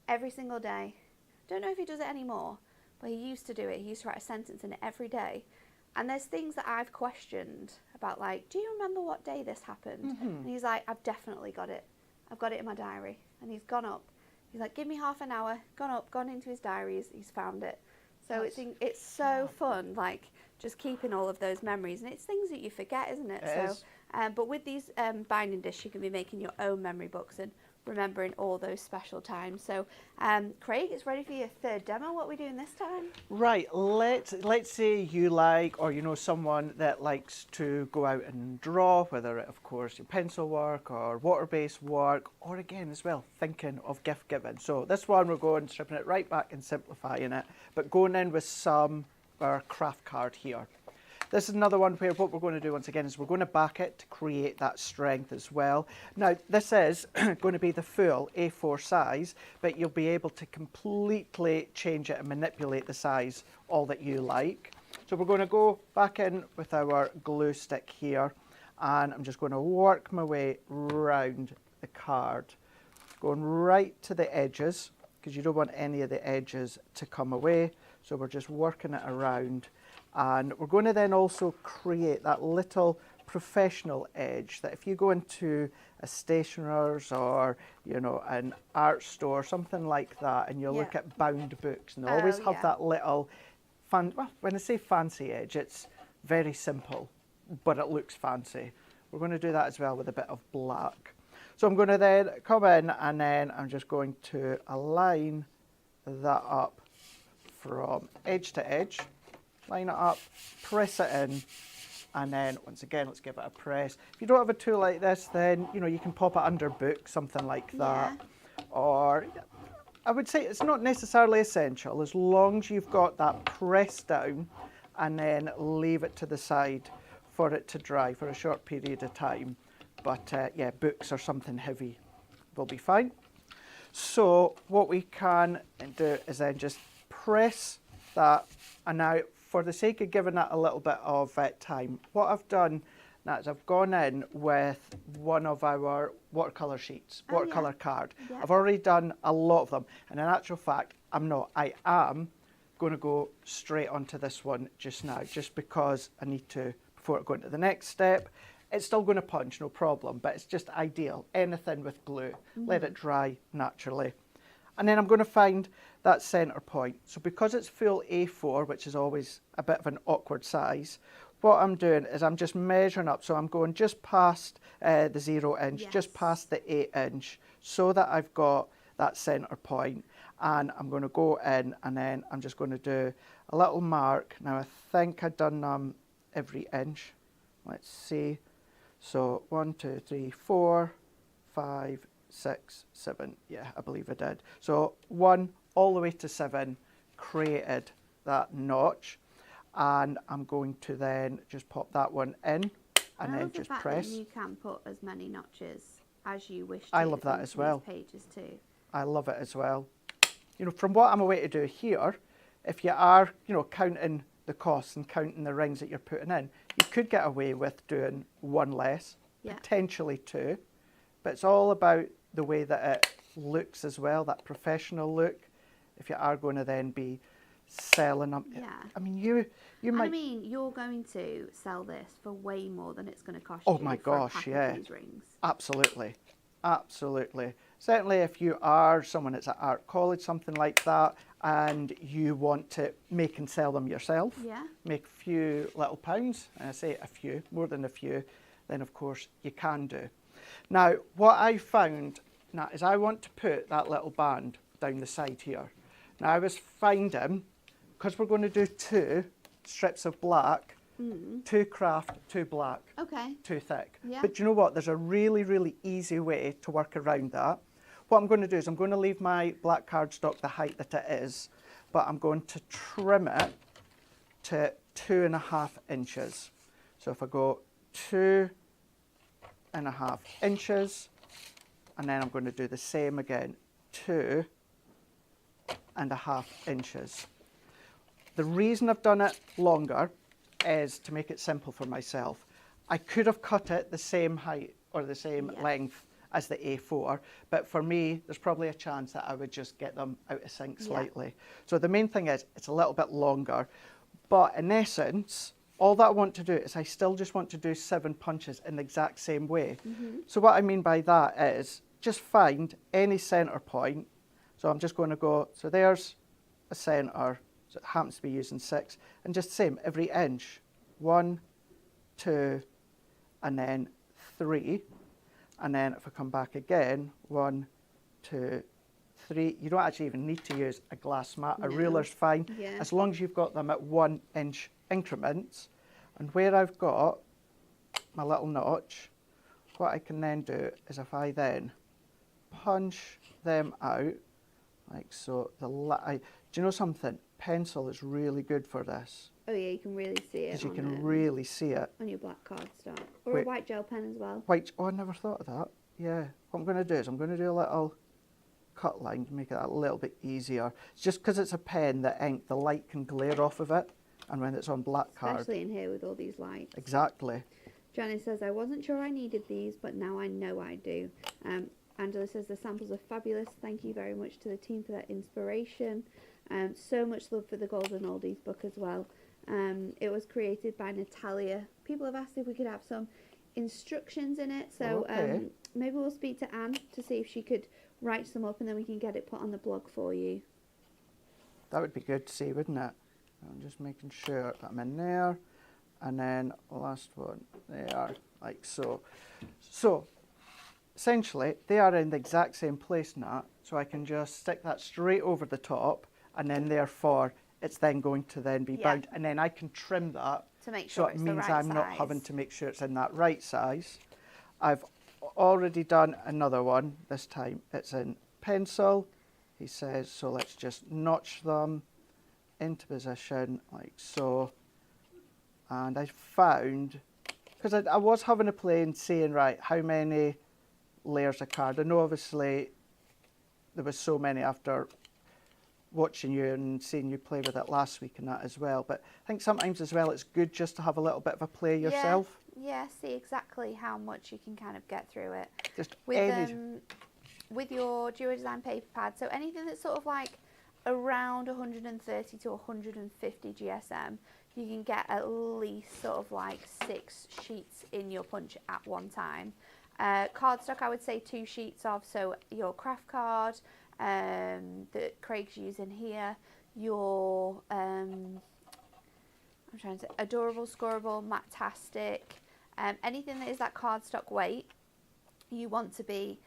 every single day. Don't know if he does it anymore, but he used to do it. He used to write a sentence in it every day. And there's things that I've questioned about, like, do you remember what day this happened? And he's like, I've definitely got it. I've got it in my diary. And he's gone up. He's like, give me half an hour. Gone into his diaries. He's found it. So it's so fun, like, just keeping all of those memories. And it's things that you forget, isn't it? It is. But with these binding discs, you can be making your own memory books and remembering all those special times. So Craig, it's ready for your third demo. What are we doing this time? Right, let's say you like, or you know someone that likes to go out and draw, whether it, of course, your pencil work or water-based work, or again as well, thinking of gift giving. So this one we're going, stripping it right back and simplifying it, but going in with some our craft card here. This is another one where what we're going to do once again is we're going to back it to create that strength as well. Now this is going to be the full A4 size, but you'll be able to completely change it and manipulate the size all that you like. So we're going to go back in with our glue stick here, and I'm just going to work my way round the card, going right to the edges, because you don't want any of the edges to come away. So we're just working it around. And we're going to then also create that little professional edge that if you go into a stationer's or, you know, an art store, something like that, and you look at bound books, and they always have that little, well, when I say fancy edge, it's very simple, but it looks fancy. We're going to do that as well with a bit of black. So I'm going to then come in, and then I'm just going to align that up from edge to edge. Line it up, press it in, and then once again, let's give it a press. If you don't have a tool like this, then you know you can pop it under book, something like that. Or I would say it's not necessarily essential, as long as you've got that press down, and then leave it to the side for it to dry for a short period of time. But yeah, books or something heavy will be fine. So what we can do is then just press that, and now for the sake of giving that a little bit of time, what I've done now is I've gone in with one of our watercolour sheets, watercolour card. I've already done a lot of them, and in actual fact, I am going to go straight onto this one just now, just because I need to, before I go into the next step, It's still going to punch, no problem, but it's just ideal. Anything with glue, let it dry naturally. And then I'm going to find that centre point. So because it's full A4, which is always a bit of an awkward size, what I'm doing is I'm just measuring up. So I'm going just past the 0 inch, just past the 8 inch, so that I've got that centre point. And I'm going to go in, and then I'm just going to do a little mark. Now I think I've done every inch. Let's see. So 1, 2, 3, 4, 5, 6, 7. Yeah, I believe I did. So 1 all the way to 7 created that notch, and I'm going to then just pop that one in and then just press. You can put as many notches as you wish to. I love that as well. Pages too. I love it as well. You know, from what I'm away to do here, if you are, you know, counting the costs and counting the rings that you're putting in, you could get away with doing 1 less, potentially 2, but it's all about the way that it looks as well, that professional look. If you are going to then be selling them, I mean, you might. I mean, you're going to sell this for way more than it's going to cost. Oh you my for gosh, a pack yeah, of these rings. Absolutely, absolutely. Certainly, if you are someone that's at art college, something like that, and you want to make and sell them yourself, make a few little pounds, and I say a few, more than a few, then of course you can do. Now, what I found now is I want to put that little band down the side here. Now, I was finding, because we're going to do 2 strips of black, 2 craft, 2 black, 2 thick. But you know what? There's a really, really easy way to work around that. What I'm going to do is I'm going to leave my black cardstock the height that it is, but I'm going to trim it to 2.5 inches. So if I go 2.5 inches, and then I'm going to do the same again, 2.5 inches. The reason I've done it longer is to make it simple for myself. I could have cut it the same height or the same length as the A4, but for me, there's probably a chance that I would just get them out of sync slightly. So the main thing is it's a little bit longer, but in essence, all that I want to do is I still just want to do 7 punches in the exact same way. So what I mean by that is just find any centre point. So I'm just going to go, so there's a centre, so it happens to be using 6, and just same, every inch, 1, 2, and then 3. And then if I come back again, 1, 2, 3. You don't actually even need to use a glass mat. A ruler's fine, as long as you've got them at 1 inch increments. And where I've got my little notch, what I can then do is if I then punch them out, like so, do you know something? Pencil is really good for this. Oh yeah, you can really see it. Because you can really see it. On your black cardstock. Or a white gel pen as well. White, oh, I never thought of that. Yeah. What I'm going to do is I'm going to do a little cut line to make it a little bit easier. It's just because it's a pen, the ink, the light can glare off of it. And when it's on black card. Especially in here with all these lights. Exactly. Janice says, I wasn't sure I needed these, but now I know I do. Angela says, the samples are fabulous. Thank you very much to the team for that inspiration. So much love for the Golden Oldies book as well. It was created by Natalia. People have asked if we could have some instructions in it. So maybe we'll speak to Anne to see if she could write some up and then we can get it put on the blog for you. That would be good to see, wouldn't it? I'm just making sure that I'm in there. And then last one there, like so. So essentially they are in the exact same place now. So I can just stick that straight over the top, and then therefore it's then going to then be bound, and then I can trim that to make sure so it means I'm not having to make sure it's in that right size. I've already done another one. This time it's in pencil. He says, so let's just notch them into position like so. And I found, because I was having a play and saying, right, how many layers of card? I know obviously there was so many after watching you and seeing you play with it last week and that as well. But I think sometimes as well it's good just to have a little bit of a play yourself. Yeah, see exactly how much you can kind of get through it. Just with your Duo Design paper pad. So anything that's sort of like around 130 to 150 GSM, you can get at least sort of like 6 sheets in your punch at one time. Cardstock, I would say 2 sheets of, so your craft card that Craig's using here, your I'm trying to say adorable, scoreable, Matastic, anything that is that cardstock weight, you want to be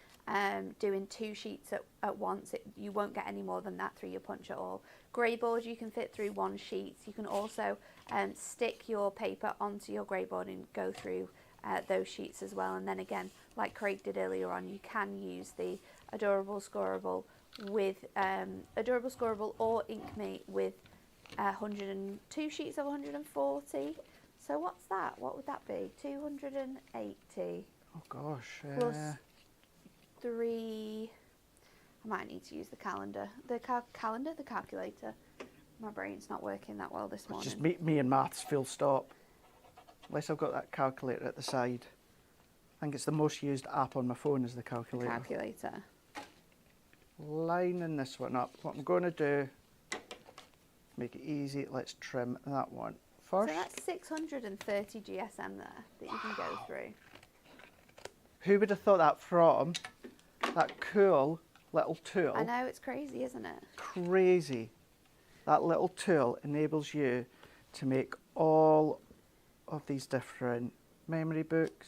doing 2 sheets at once. You won't get any more than that through your punch at all. Grey board you can fit through 1 sheet. You can also stick your paper onto your grey board and go through those sheets as well. And then again, like Craig did earlier on, you can use the adorable scoreable with adorable scoreable or Inkmate with 102 sheets of 140. So what's that? What would that be? 280 Oh gosh. plus 3. I might need to use the calendar. The calculator. My brain's not working that well this morning. Just me and maths, full stop. Unless I've got that calculator at the side. I think it's the most used app on my phone is the calculator. Calculator. Lining this one up. What I'm going to do, make it easy, let's trim that one first. So that's 630 GSM there that you can go through. Who would have thought that from that cool little tool? I know, it's crazy, isn't it? Crazy. That little tool enables you to make all of these different memory books,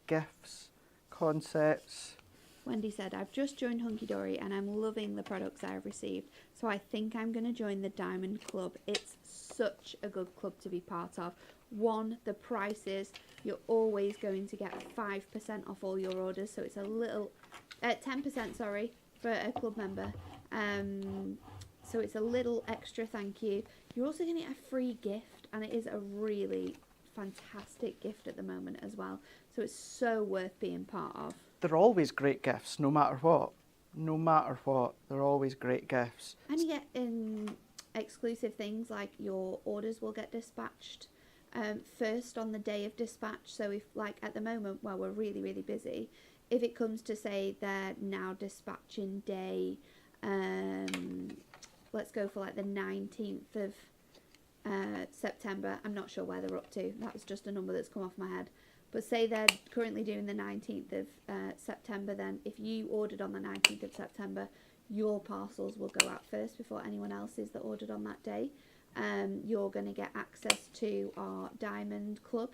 gifts, concepts. Wendy said, I've just joined Hunky Dory and I'm loving the products I've received. So I think I'm going to join the Diamond Club. It's such a good club to be part of. 1, the prices, you're always going to get 5% off all your orders. So it's a little, 10%, sorry, for a club member. So it's a little extra thank you. You're also going to get a free gift, and it is a really fantastic gift at the moment as well. So it's so worth being part of. They're always great gifts, no matter what. No matter what, they're always great gifts. And you get exclusive things like your orders will get dispatched first on the day of dispatch. So if, like at the moment, while we're really, really busy, if it comes to say they're now dispatching day, let's go for like the 19th of September. I'm not sure where they're up to. That was just a number that's come off my head. But say they're currently doing the 19th of September, then if you ordered on the 19th of September, your parcels will go out first before anyone else's that ordered on that day. You're going to get access to our Diamond Club.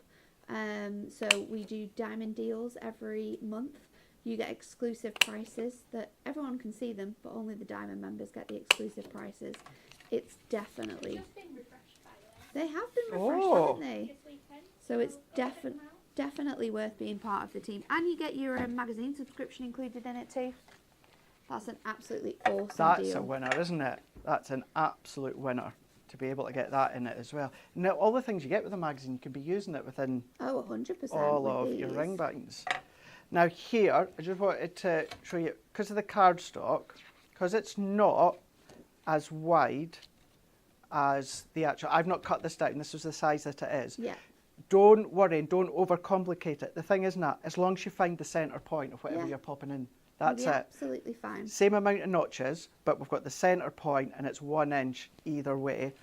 So we do diamond deals every month. You get exclusive prices that everyone can see them, but only the Diamond members get the exclusive prices. It's definitely... Just been refreshed by it They have been refreshed, Oh. haven't they? this weekend. So it's go check them out. definitely worth being part of the team. And you get your magazine subscription included in it too. That's an absolutely awesome That's deal. a winner, isn't it? That's an absolute winner to be able to get that in it as well. Now, all the things you get with a magazine, you can be using it within Oh, 100% all with of your these. ring binds. Now here, I just wanted to show you, because of the cardstock, because it's not as wide as the actual, I've not cut this down, this is the size that it is. Yeah. Don't worry and don't overcomplicate it. The thing is not, as long as you find the centre point of whatever Yeah. you're popping in, that's You'll be it. absolutely fine. Same amount of notches, but we've got the centre point and it's 1 inch either way.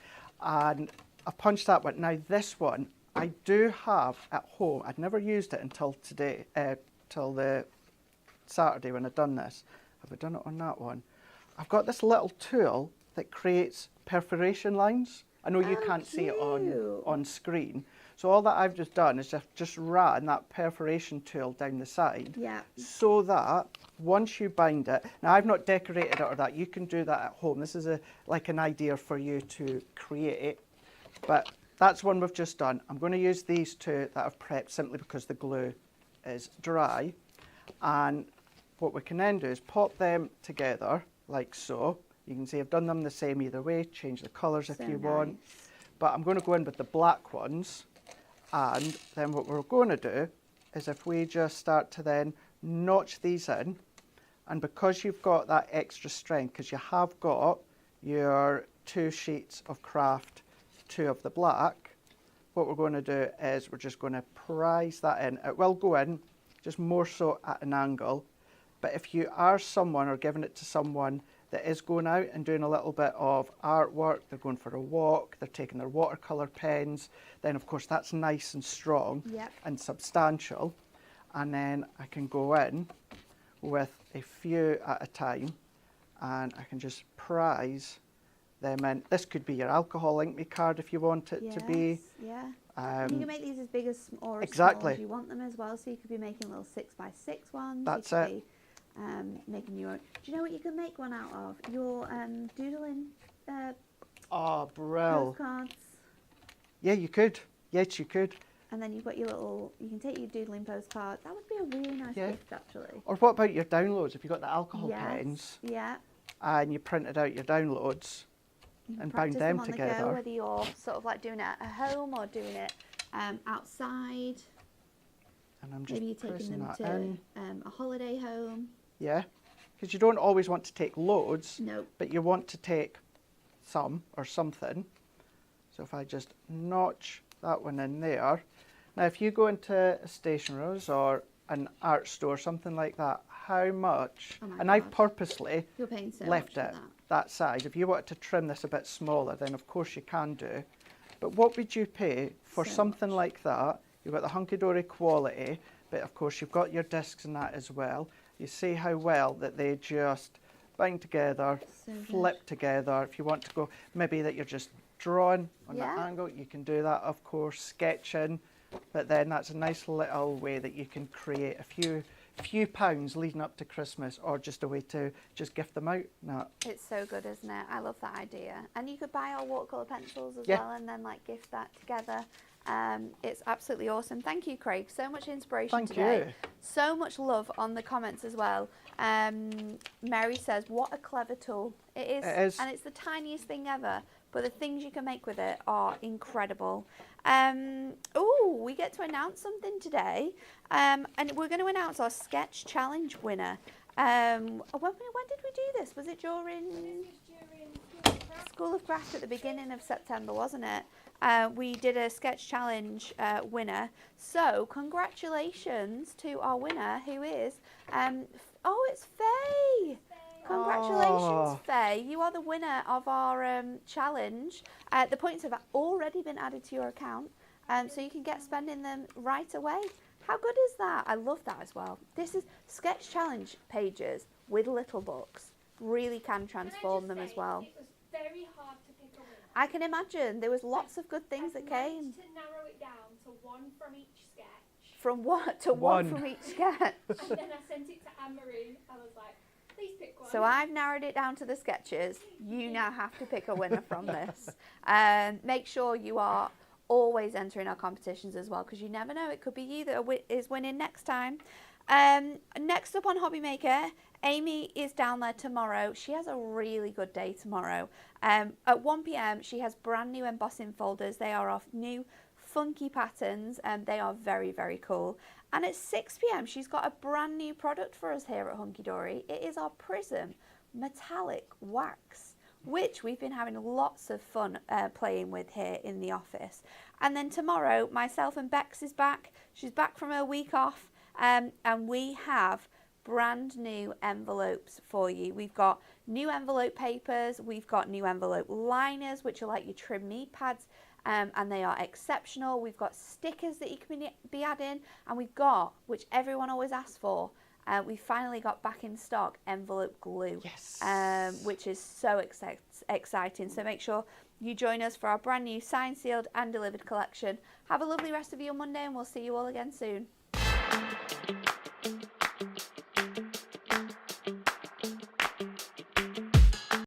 And I've punched that one. Now this one, I do have at home. I'd never used it until today, till the Saturday when I'd done this. Have I done it on that one? I've got this little tool that creates perforation lines. I know you Oh, can't see it cute. on screen. So all that I've just done is just ran that perforation tool down the side. Yeah. So that once you bind it, now I've not decorated it or that, you can do that at home. This is like an idea for you to create, but that's one we've just done. I'm going to use these two that I've prepped simply because the glue is dry. And what we can then do is pop them together like so. You can see I've done them the same either way, change the colours if So you want. nice. But I'm going to go in with the black ones. And then what we're going to do is if we just start to then notch these in, and because you've got that extra strength, because you have got your 2 sheets of craft, 2 of the black, what we're going to do is we're just going to prise that in. It will go in, just more so at an angle. But if you are someone or giving it to someone that is going out and doing a little bit of artwork, they're going for a walk, they're taking their watercolour pens, then of course that's nice and strong Yep. and substantial. And then I can go in with a few at a time and I can just prize them in. This could be your alcohol link me card if you want it to be. Yeah. And you can make these as big as or as exactly. small as you want them as well. So you could be making little 6x6 ones. That's you could it. Be, making your own. Do you know what you can make one out of? Your doodling Oh, brill. postcards. Yeah, you could. Yes, you could. And then you've got your little, you can take your doodling postcard. That would be a really nice Yeah. gift, actually. Or what about your downloads? If you've got the alcohol Yes. pens Yeah. and you printed out your downloads You can and bound practice them on the together. go, whether you're sort of like doing it at home or doing it outside. And I'm just Maybe you're taking pressing them that to in. a holiday home. Yeah, because you don't always want to take loads, No. but you want to take some or something. So if I just notch that one in there. Now if you go into a stationer's or an art store, something like that, how much, Oh my and I've God. purposely You're paying so left much it for that. that size. If you wanted to trim this a bit smaller, then of course you can do. But what would you pay for So something much. like that? You've got the hunky-dory quality, but of course you've got your discs and that as well. You see how well that they just bind together, So good. flip together. If you want to go, maybe that you're just drawing on Yeah. that angle, you can do that, of course, sketching. But then that's a nice little way that you can create a few pounds leading up to Christmas, or just a way to just gift them out. No. It's so good, isn't it? I love that idea. And you could buy our watercolour pencils as Yeah. well and then like gift that together. It's absolutely awesome. Thank you, Craig. So much inspiration Thank today. you. So much love on the comments as well. Mary says, what a clever tool. It is. It is. And it's the tiniest thing ever, but the things you can make with it are incredible. Oh, we get to announce something today. And we're going to announce our sketch challenge winner. When did we do this? Was it during School of Craft at the beginning of September, wasn't it? We did a sketch challenge winner. So congratulations to our winner, who is, it's Faye. Congratulations, Oh. Faye. You are the winner of our challenge. The points have already been added to your account, so you can get spending them right away. How good is that? I love that as well. This is sketch challenge pages with little books. Really can transform them as well. It was very hard to pick a winner. I can imagine there was lots of good things that I've came. managed to narrow it down to one from each sketch. From what to one One. from each sketch. And then I sent it to Anne-Marie. I was like, please pick one. So I've narrowed it down to the sketches. You now have to pick a winner from this. Make sure you are always entering our competitions as well, because you never know, it could be you that is winning next time. Next up on Hobby Maker, Amy is down there tomorrow. She has a really good day tomorrow. At 1 p.m. she has brand new embossing folders. They are of new funky patterns and they are very, very cool. And at 6 p.m. she's got a brand new product for us here at Hunky Dory. It is our Prism metallic wax, which we've been having lots of fun playing with here in the office. And then tomorrow, myself and Bex is back. She's back from her week off, and we have brand new envelopes for you. We've got new envelope papers, we've got new envelope liners, which are like your trim knee pads, and they are exceptional. We've got stickers that you can be adding, and we've got, which everyone always asks for, we finally got back in stock envelope glue, Yes. which is so exciting. So make sure you join us for our brand new signed, sealed and delivered collection. Have a lovely rest of your Monday and we'll see you all again soon.